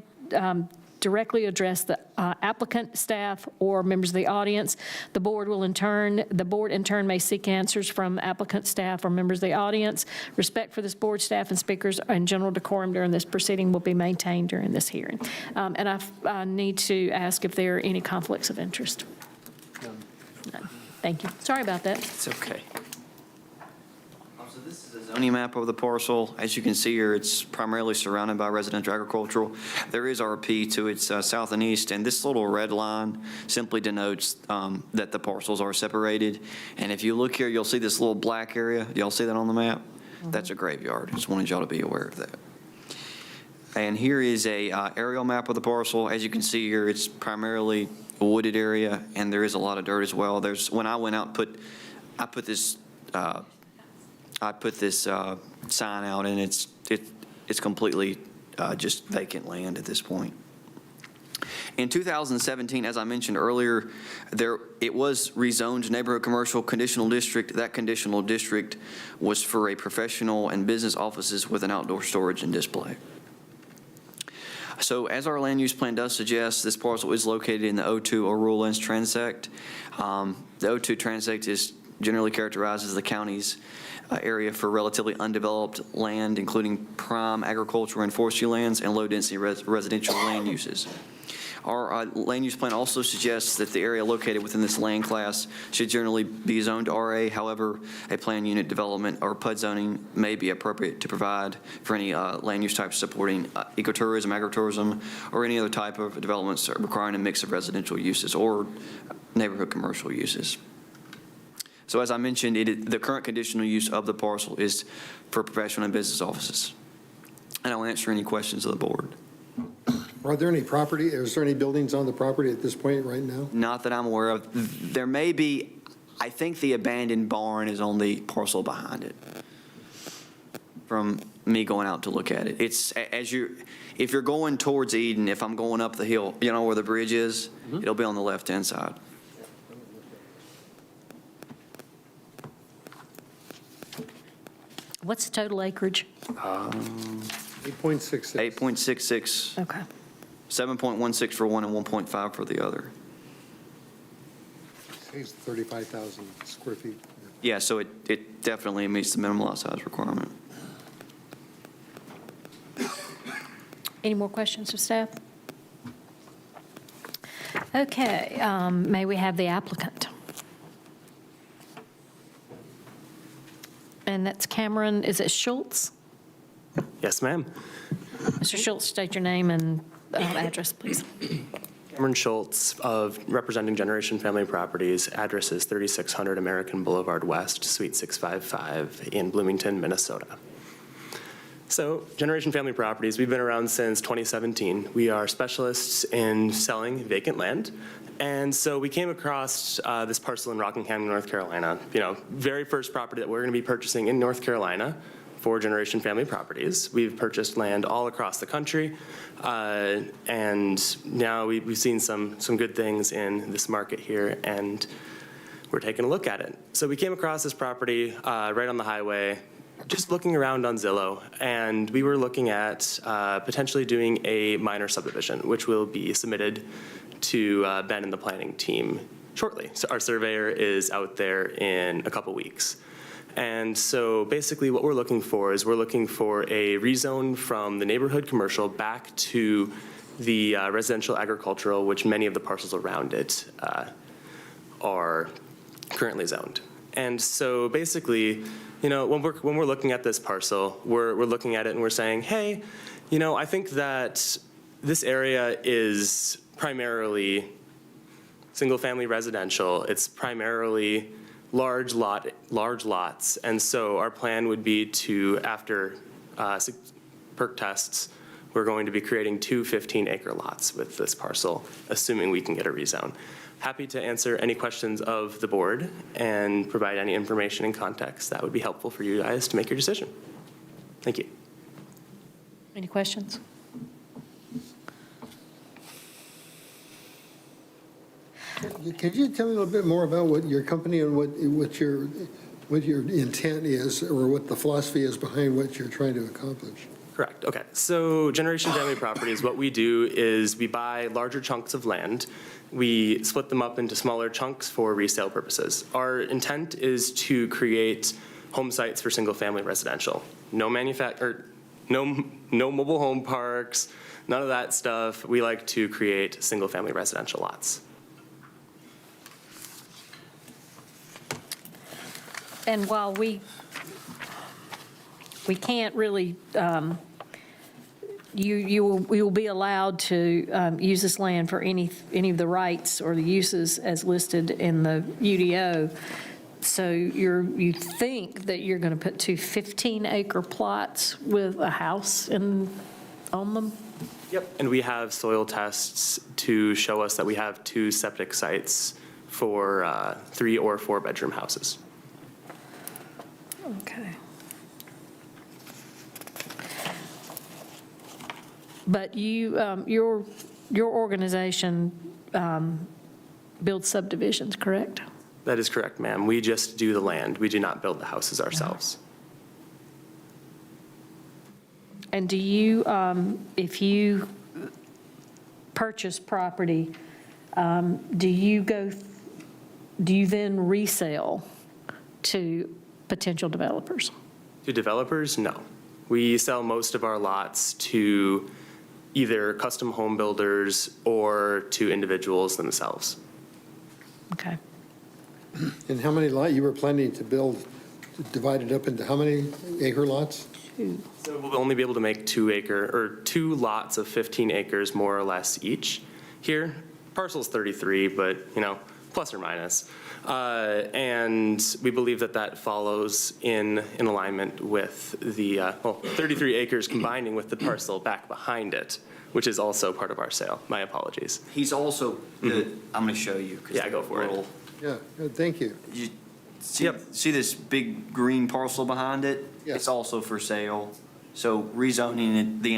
directly address the applicant, staff, or members of the audience. The board in turn may seek answers from applicant, staff, or members of the audience. Respect for this board, staff, and speakers and general decorum during this proceeding will be maintained during this hearing. And I need to ask if there are any conflicts of interest. None. Thank you. Sorry about that. It's okay. So this is a zoning map of the parcel. As you can see here, it's primarily surrounded by residential agricultural. There is RP to its south and east, and this little red line simply denotes that the parcels are separated. And if you look here, you'll see this little black area. Do y'all see that on the map? Mm-hmm. That's a graveyard. Just wanted y'all to be aware of that. And here is a aerial map of the parcel. As you can see here, it's primarily a wooded area, and there is a lot of dirt as well. When I went out, I put this sign out, and it's completely just vacant land at this point. In 2017, as I mentioned earlier, it was rezoned neighborhood commercial conditional district. That conditional district was for a professional and business offices with an outdoor storage and display. So as our land use plan does suggest, this parcel is located in the O2 or rural lands transect. The O2 transect is generally characterized as the county's area for relatively undeveloped land, including prime agricultural and forestry lands and low-density residential land uses. Our land use plan also suggests that the area located within this land class should generally be zoned RA. However, a planned unit development or PUD zoning may be appropriate to provide for any land use types supporting ecotourism, agritourism, or any other type of developments requiring a mix of residential uses or neighborhood commercial uses. So as I mentioned, the current conditional use of the parcel is for professional and business offices. And I'll answer any questions of the board. Are there any is there any buildings on the property at this point right now? Not that I'm aware of. There may be, I think the abandoned barn is on the parcel behind it, from me going out to look at it. It's, if you're going towards Eden, if I'm going up the hill, you know where the bridge is, it'll be on the left-hand side. What's the total acreage? 8.66. 8.66, Okay. 7.16 for one and 1.5 for the other. It's 35,000 square feet. Yeah, so it definitely meets the minimum lot size requirement. Any more questions of staff? Okay, may we have the applicant? And that's Cameron, is it Schultz? Yes, ma'am. Mr. Schultz, state your name and address, please. Cameron Schultz of representing Generation Family Properties. Address is 3600 American Boulevard West, Suite 655 in Bloomington, Minnesota. So Generation Family Properties, we've been around since 2017. We are specialists in selling vacant land. And so we came across this parcel in Rockingham, North Carolina. Very first property that we're going to be purchasing in North Carolina for Generation Family Properties. We've purchased land all across the country, and now we've seen some good things in this market here, and we're taking a look at it. So we came across this property right on the highway, just looking around on Zillow, and we were looking at potentially doing a minor subdivision, which will be submitted to Ben and the planning team shortly. So our surveyor is out there in a couple weeks. And so basically what we're looking for is we're looking for a rezone from the neighborhood commercial back to the residential agricultural, which many of the parcels around it are currently zoned. And so basically, when we're looking at this parcel, we're looking at it and we're saying, hey, I think that this area is primarily single-family residential. It's primarily large lots, and so our plan would be to, after perk tests, we're going to be creating 2 15-acre lots with this parcel, assuming we can get a rezone. Happy to answer any questions of the board and provide any information and context that would be helpful for you guys to make your decision. Thank you. Any questions? Could you tell me a little bit more about what your company and what your intent is, or what the philosophy is behind what you're trying to accomplish? Correct. Okay. So Generation Family Properties, what we do is we buy larger chunks of land. We split them up into smaller chunks for resale purposes. Our intent is to create home sites for single-family residential. No mobile home parks, none of that stuff. We like to create single-family residential lots. And while we can't really, you will be allowed to use this land for any of the rights or the uses as listed in the UDO. So you think that you're going to put 2 15-acre plots with a house on them? Yep. And we have soil tests to show us that we have 2 septic sites for 3 or 4 bedroom houses. Okay. But your organization builds subdivisions, correct? That is correct, ma'am. We just do the land. We do not build the houses ourselves. And do you, if you purchase property, do you then resell to potential developers? To developers, no. We sell most of our lots to either custom home builders or to individuals themselves. Okay. And how many you were planning to build, divided up into how many acre lots? 2. So we'll only be able to make 2 lots of 15 acres more or less each here. Parcel's 33, but plus or minus. And we believe that follows in alignment with the 33 acres combining with the parcel back behind it, which is also part of our sale. My apologies. He's also, I'm going to show you. Yeah, go for it. Yeah, good, thank you. See this big green parcel behind it? Yeah. It's also for sale. So rezoning it, the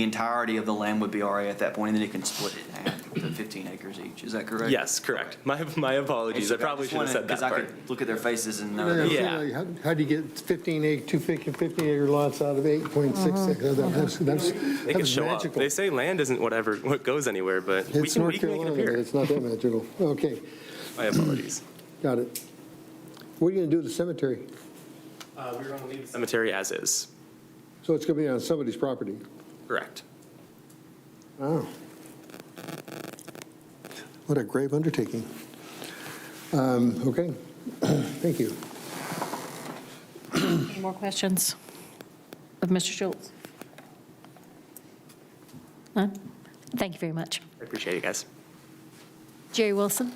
entirety of the land would be RA at that point, and then you can split it in half to 15 acres each. Is that correct? Yes, correct. My apologies. I probably should have said that Because I part. could look at their faces and know. Yeah, that- Yeah. so how do you get 15-acre lots out of 8.6? That's They can show up. magical. They say land isn't what goes anywhere, but we It's can North make it Carolina, but appear. it's not that magical. Okay, My apologies. got it. What are you going to do with the cemetery? We're going to leave the cemetery as is. So it's going to be on somebody's property? Correct. Oh. What a grave undertaking. Okay, thank you. Any more questions of Mr. Schultz? None? Thank you very much. I appreciate it, guys. Jerry Wilson?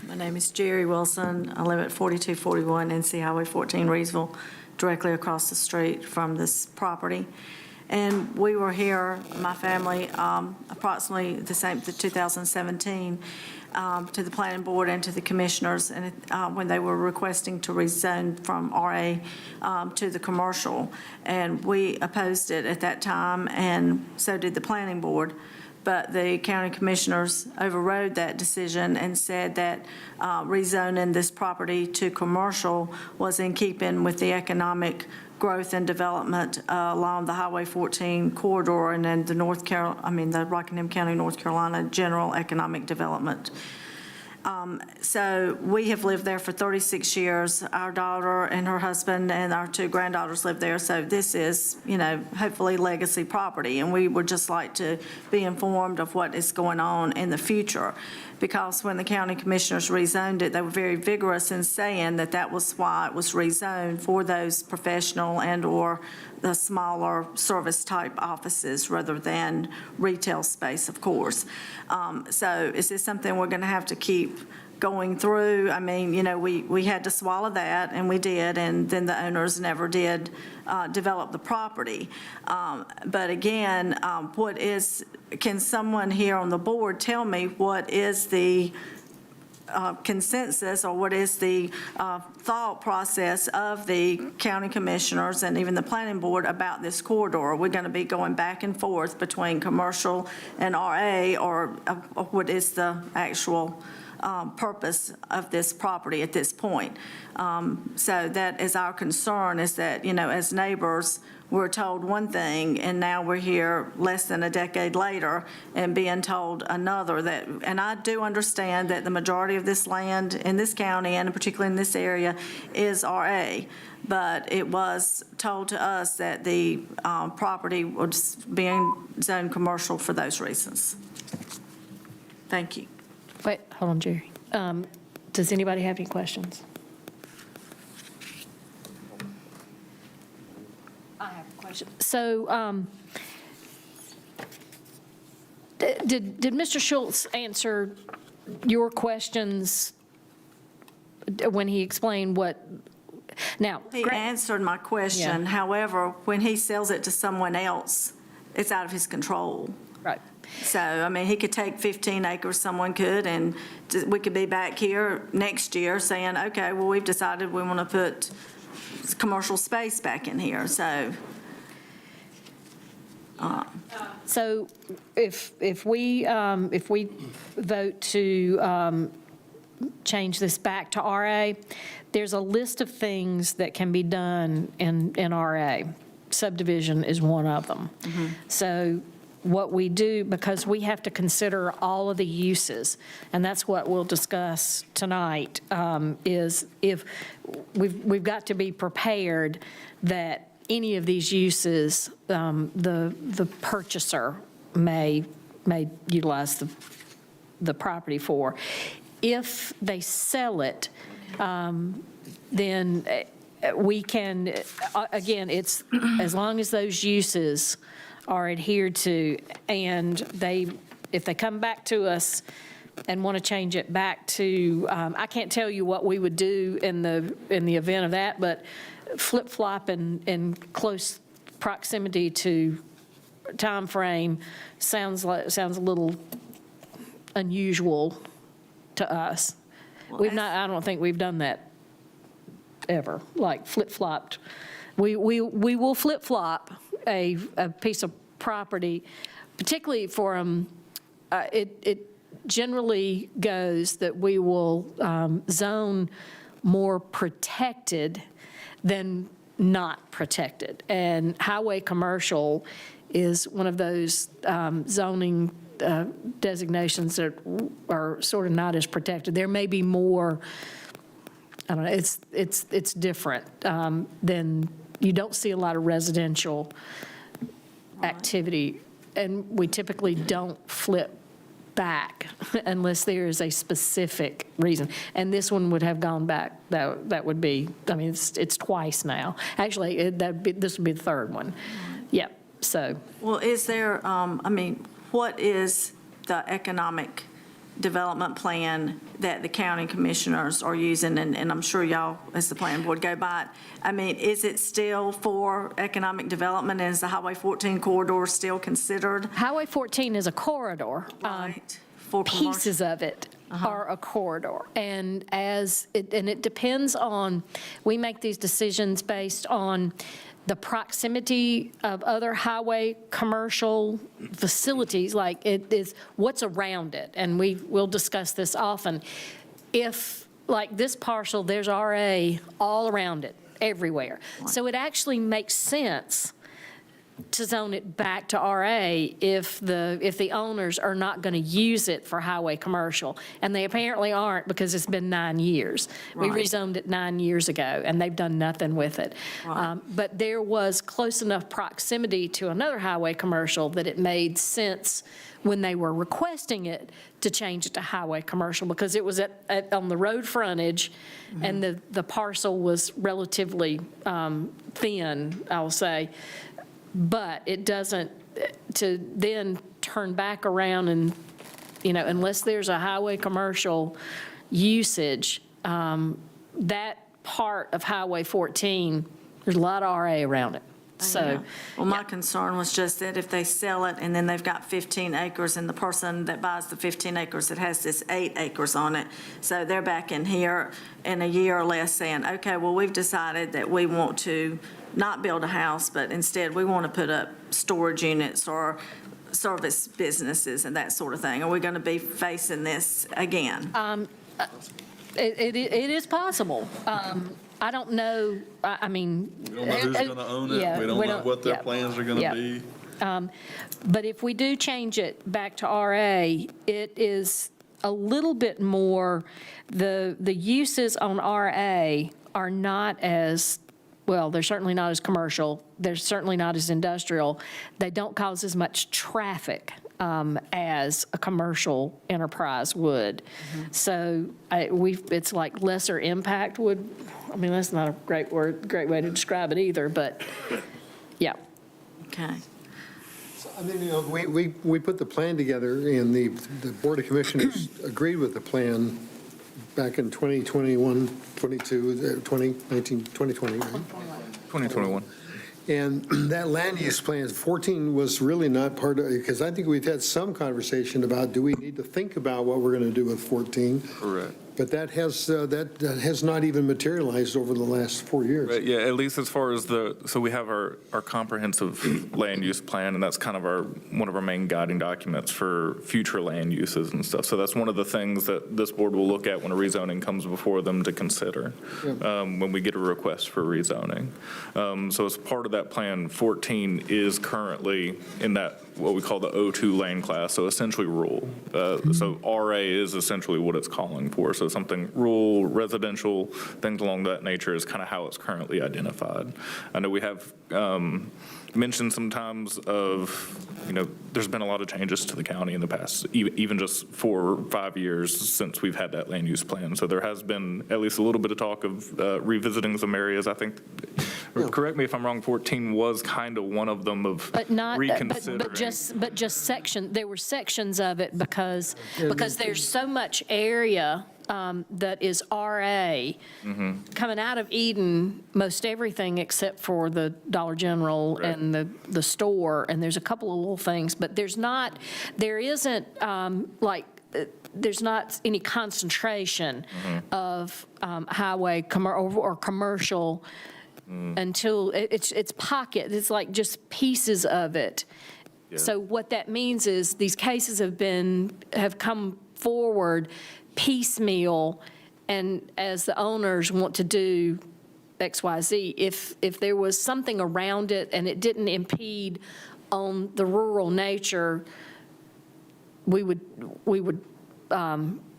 My name is Jerry Wilson. I live at 4241 NC Highway 14, Reidsville, directly across the street from this property. And we were here, my family, approximately the same, 2017, to the planning board and to the commissioners, and when they were requesting to rezone from RA to the commercial. And we opposed it at that time, and so did the planning board. But the county commissioners overrode that decision and said that rezoning this property to commercial was in keeping with the economic growth and development along the Highway 14 corridor and then the the Rockingham County, North Carolina general economic development. So we have lived there for 36 years. Our daughter and her husband and our two granddaughters live there. So this is, hopefully legacy property. And we would just like to be informed of what is going on in the future. Because when the county commissioners rezoned it, they were very vigorous in saying that that was why it was rezoned for those professional and/or the smaller service-type offices rather than retail space, of course. So is this something we're going to have to keep going through? I mean, we had to swallow that, and we did, and then the owners never did develop the property. But again, can someone here on the board tell me what is the consensus, or what is the thought process of the county commissioners and even the planning board about this corridor? Are we going to be going back and forth between commercial and RA, or what is the actual purpose of this property at this point? So that is our concern, is that, as neighbors, we're told one thing, and now we're here less than a decade later and being told another. And I do understand that the majority of this land in this county, and particularly in this area, is RA. But it was told to us that the property was being zoned commercial for those reasons. Thank you. Wait, hold on, Jerry. Does anybody have any questions? I have a question. So did Mr. Schultz answer your questions when he explained what? Now, He answered my question. Yeah. However, when he sells it to someone else, it's out of his control. right. So, he could take 15 acres, someone could, and we could be back here next year saying, okay, well, we've decided we want to put commercial space back in here, so. So if we vote to change this back to RA, there's a list of things that can be done in RA. Subdivision is one of them. So what we do, because we have to consider all of the uses, and that's what we'll discuss tonight, is if we've got to be prepared that any of these uses, the purchaser may utilize the property for. If they sell it, then we can, again, it's as long as those uses are adhered to, and if they come back to us and want to change it back to, I can't tell you what we would do in the event of that, but flip-flop in close proximity to time frame sounds a little unusual to us. I don't think we've done that ever, like flip-flopped. We will flip-flop a piece of property, particularly for, it generally goes that we will zone more protected than not protected. And highway commercial is one of those zoning designations that are sort of not as protected. There may be more, I don't know, it's different than, you don't see a lot of residential activity, and we typically don't flip back unless there is a specific reason. And this one would have gone back, that would be, I mean, it's twice now. Actually, this would be the third one. Yep, so. Well, is there, I mean, what is the economic development plan that the county commissioners are using, and I'm sure y'all, as the planning board, go by it? I mean, is it still for economic development? Is the Highway 14 corridor still considered? Highway 14 is a corridor. Right. For commercial? Pieces of it are a corridor. And it depends on, we make these decisions based on the proximity of other highway commercial facilities, like it is what's around it. And we'll discuss this often. If, like this parcel, there's RA all around it, everywhere. So it actually makes sense to zone it back to RA if the owners are not going to use it for highway commercial. And they apparently aren't, because it's been 9 years. We Right. rezoned it 9 years ago, and they've done nothing with it. Right. But there was close enough proximity to another highway commercial that it made sense when they were requesting it to change it to highway commercial, because it was on the road frontage, and the parcel was relatively thin, I'll say. But it doesn't, to then turn back around and, unless there's a highway commercial usage, that part of Highway 14, there's a lot of RA around it. So, Yeah. Well, my concern was just that if they sell it and then they've got 15 acres, and the person that buys the 15 acres, it has this 8 acres on it. So they're back in here in a year or less saying, okay, well, we've decided that we want to not build a house, but instead we want to put up storage units or service businesses and that sort of thing. Are we going to be facing this again? it is possible. I don't know, I mean. We don't know who's going to own it. Yeah, We don't know what their plans are going to be. But if we do change it back to RA, it is a little bit more, the uses on RA are not as, well, they're certainly not as commercial, they're certainly not as industrial, they don't cause as much traffic as a commercial enterprise would. So it's like lesser impact would, I mean, that's not a great way to describe it either, but yeah. Okay. I mean, we put the plan together, and the Board of Commissioners agreed with the plan back in 2021, 22, 2019, 2020, right? 2021. And that land use plan, 14 was really not part of, because I think we've had some conversation about, do we need to think about what we're going to do with 14? Correct. But that has not even materialized over the last 4 years. Right, yeah, at least as far as so we have our comprehensive land use plan, and that's kind of one of our main guiding documents for future land uses and stuff. So that's one of the things that this board will look at when a rezoning comes before them to consider, when we get a request for rezoning. So as part of that plan, 14 is currently in that, what we call the O2 lane class, so essentially rural. So RA is essentially what it's calling for. So something rural, residential, things along that nature is kind of how it's currently identified. I know we have mentioned sometimes of, there's been a lot of changes to the county in the past, even just 4 or 5 years since we've had that land use plan. So there has been at least a little bit of talk of revisiting some areas. I think, correct me if I'm wrong, 14 was kind of one of them of reconsidering. But just there were sections of it because there's so much area that is RA coming out of Eden, most everything except for the Dollar General and the store, and there's a couple of little things, but there isn't like there's not any concentration of highway or commercial until it's pocket. It's like just pieces of it. So what that means is these cases have come forward piecemeal, and as the owners want to do XYZ, if there was something around it and it didn't impede on the rural nature, we would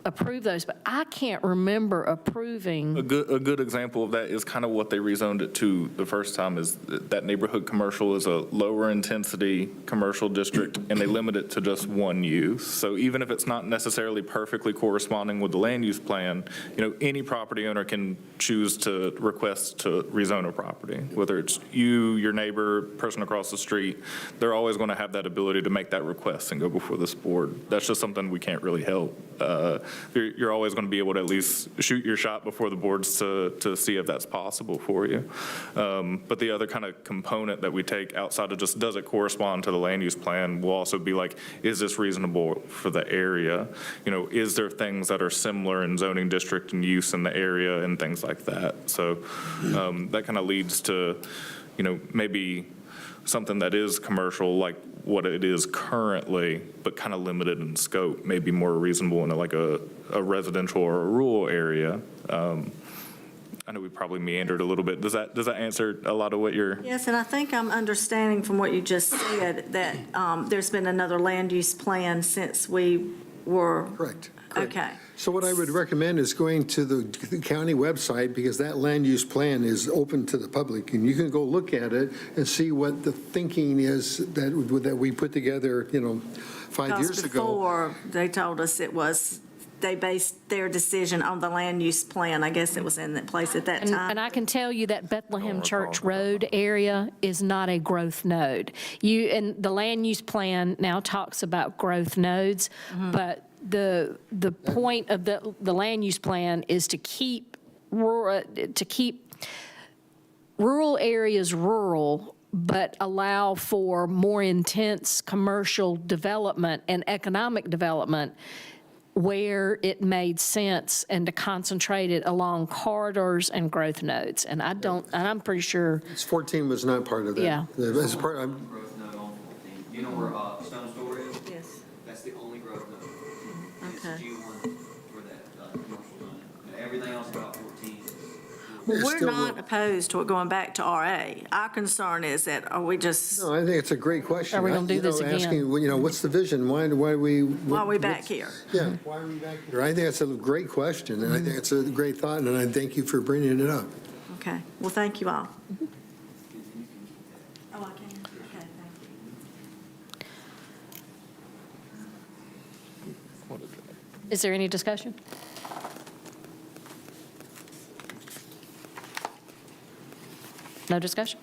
approve those, but I can't remember approving. A good example of that is kind of what they rezoned it to the first time, is that neighborhood commercial is a lower intensity commercial district, and they limit it to just one use. So even if it's not necessarily perfectly corresponding with the land use plan, any property owner can choose to request to rezone a property, whether it's you, your neighbor, person across the street. They're always going to have that ability to make that request and go before this board. That's just something we can't really help. You're always going to be able to at least shoot your shot before the boards to see if that's possible for you. But the other kind of component that we take outside of just does it correspond to the land use plan will also be like, is this reasonable for the area? Is there things that are similar in zoning district and use in the area and things like that? So that kind of leads to, maybe something that is commercial, like what it is currently, but kind of limited in scope, maybe more reasonable in like a residential or a rural area. I know we probably meandered a little bit. Does that answer a lot of what you're? Yes, and I think I'm understanding from what you just said that there's been another land use plan since we were. Correct. Okay. So what I would recommend is going to the county website, because that land use plan is open to the public, and you can go look at it and see what the thinking is that we put together, 5 years ago. Before, they told us they based their decision on the land use plan. I guess it was in that place at that time. And I can tell you that Bethlehem Church Road area is not a growth node. And the land use plan now talks about growth nodes, but the point of the land use plan is to keep rural areas rural, but allow for more intense commercial development and economic development where it made sense, and to concentrate it along corridors and growth nodes. And I'm pretty sure. 14 was not part of that. Yeah. As part, Growth node on 14. You know where Stone Store is? Yes. That's the only growth node. It's Okay. G1 for that commercial zone. Everything else about 14. We're not opposed to it going back to RA. Our concern is that, are we just, No, I think it's a great question. Are we gonna do this again? Asking, what's the vision? Why are we back here? Yeah, why are we back here? I think that's a great question, and I think it's a great thought, and I thank you for bringing it up. Okay, well, thank you all. Oh, I can? Okay, thank you. Is there any discussion? No discussion?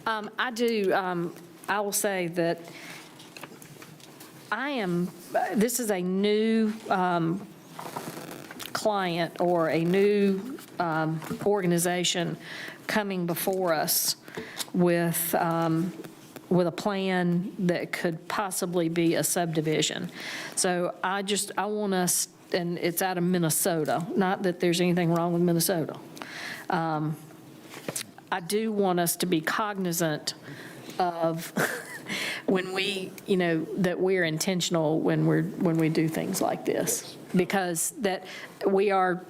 I will say that this is a new client or a new organization coming before us with a plan that could possibly be a subdivision. So I want us, and it's out of Minnesota, not that there's anything wrong with Minnesota. I do want us to be cognizant of when we, that we're intentional when we do things like this, because that we are,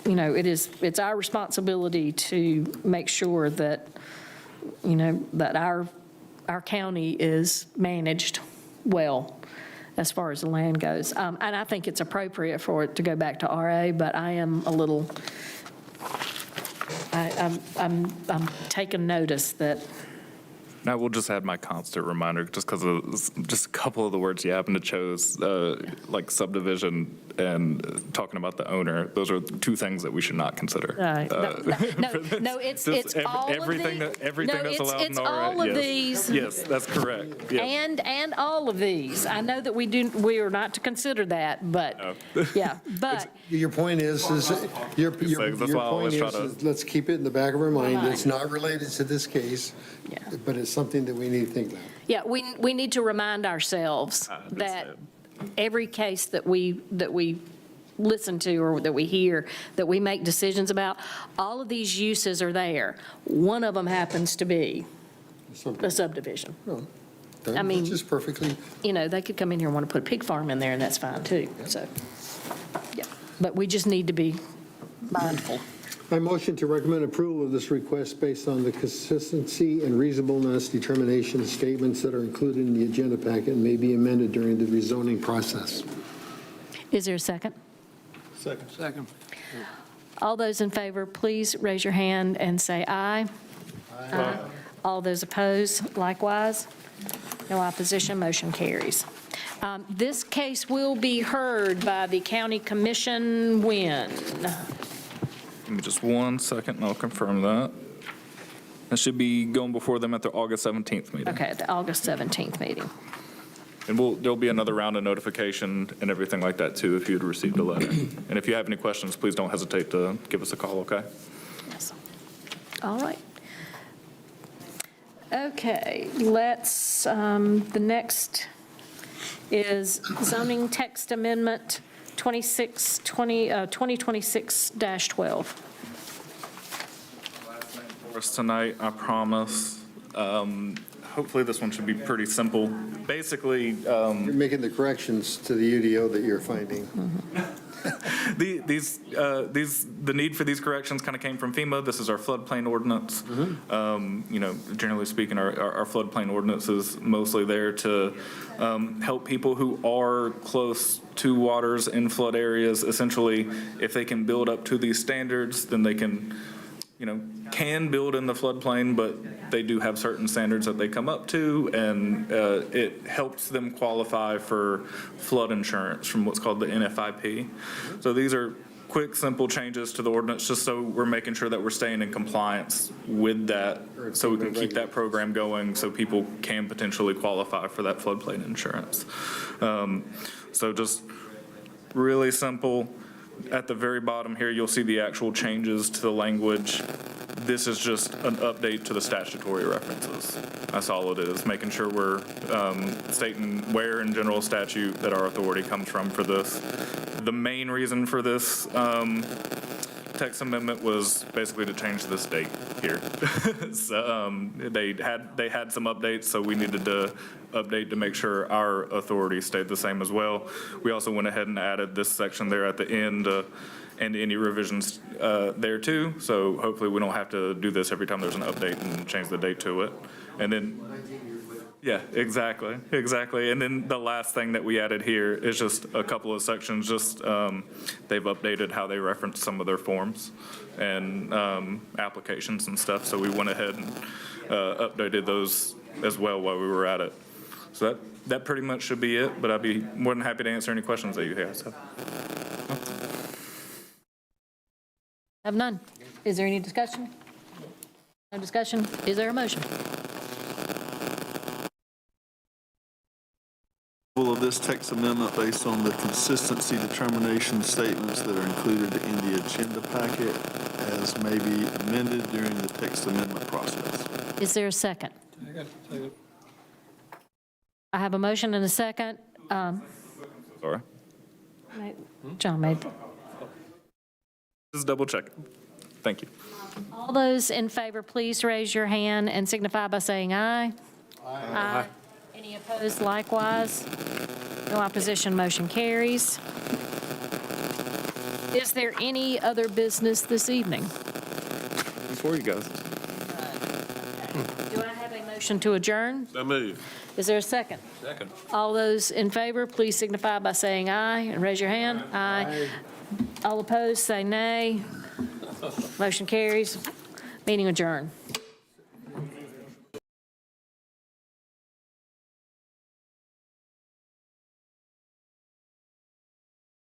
it's our responsibility to make sure that, that our county is managed well as far as the land goes. And I think it's appropriate for it to go back to RA, but I am a little, I'm taking notice that. I will just add my constant reminder, just because of just a couple of the words you happen to chose, like subdivision and talking about the owner. Those are two things that we should not consider. No, it's all of these. Everything that's allowed in RA. It's all of these. Yes, that's correct. Yes. And all of these. I know that we are not to consider that, but, yeah, but. Your point is your point is, let's keep it in the back of our mind. It's not related to this case, but it's something that we need to think about. Yeah, we need to remind ourselves that every case that we listen to or that we hear, that we make decisions about, all of these uses are there. One of them happens to be a subdivision. I mean, Which is perfectly, they could come in here and want to put a pig farm in there, and that's fine, too. So, yeah. But we just need to be mindful. I motion to recommend approval of this request based on the consistency and reasonableness determination statements that are included in the agenda packet and may be amended during the rezoning process. Is there a second? Second. All those in favor, please raise your hand and say aye. Aye. All those opposed, likewise. No opposition, motion carries. This case will be heard by the county commission when? Give me just 1 second, and I'll confirm that. That should be going before them at their August 17th meeting. Okay, the August 17th meeting. And there'll be another round of notification and everything like that, too, if you'd received a letter. And if you have any questions, please don't hesitate to give us a call, okay? Yes. All right. Okay, let's, the next is zoning text amendment 2026-12. For us tonight, I promise. Hopefully, this one should be pretty simple. Basically, You're making the corrections to the UDO that you're finding. the need for these corrections kind of came from FEMA. This is our floodplain ordinance. Generally speaking, our floodplain ordinance is mostly there to help people who are close to waters in flood areas. Essentially, if they can build up to these standards, then they can build in the floodplain, but they do have certain standards that they come up to, and it helps them qualify for flood insurance from what's called the NFIP. So these are quick, simple changes to the ordinance, just so we're making sure that we're staying in compliance with that, so we can keep that program going, so people can potentially qualify for that floodplain insurance. So just really simple. At the very bottom here, you'll see the actual changes to the language. This is just an update to the statutory references. That's all it is, making sure we're stating where in general statute that our authority comes from for this. The main reason for this text amendment was basically to change this date here. So they had some updates, so we needed to update to make sure our authority stayed the same as well. We also went ahead and added this section there at the end and any revisions there too. So hopefully we don't have to do this every time there's an update and change the date to it. And then, yeah, exactly. And then the last thing that we added here is just a couple of sections, just they've updated how they reference some of their forms and applications and stuff. So we went ahead and updated those as well while we were at it. So that pretty much should be it, but I'd be more than happy to answer any questions that you guys have. Have none. Is there any discussion? No discussion? Is there a motion? Of this text amendment based on the consistency determination statements that are included in the agenda packet as may be amended during the text amendment process. Is there a second? I have a motion and a second. Sorry. John made. Just double check. Thank you. All those in favor, please raise your hand and signify by saying aye. Aye. Any opposed likewise? No opposition, motion carries. Is there any other business this evening? Before you guys. Do I have a motion to adjourn? So moved. Is there a second? Second. All those in favor, please signify by saying aye and raise your hand. Aye. All opposed, say nay. Motion carries. Meeting adjourned.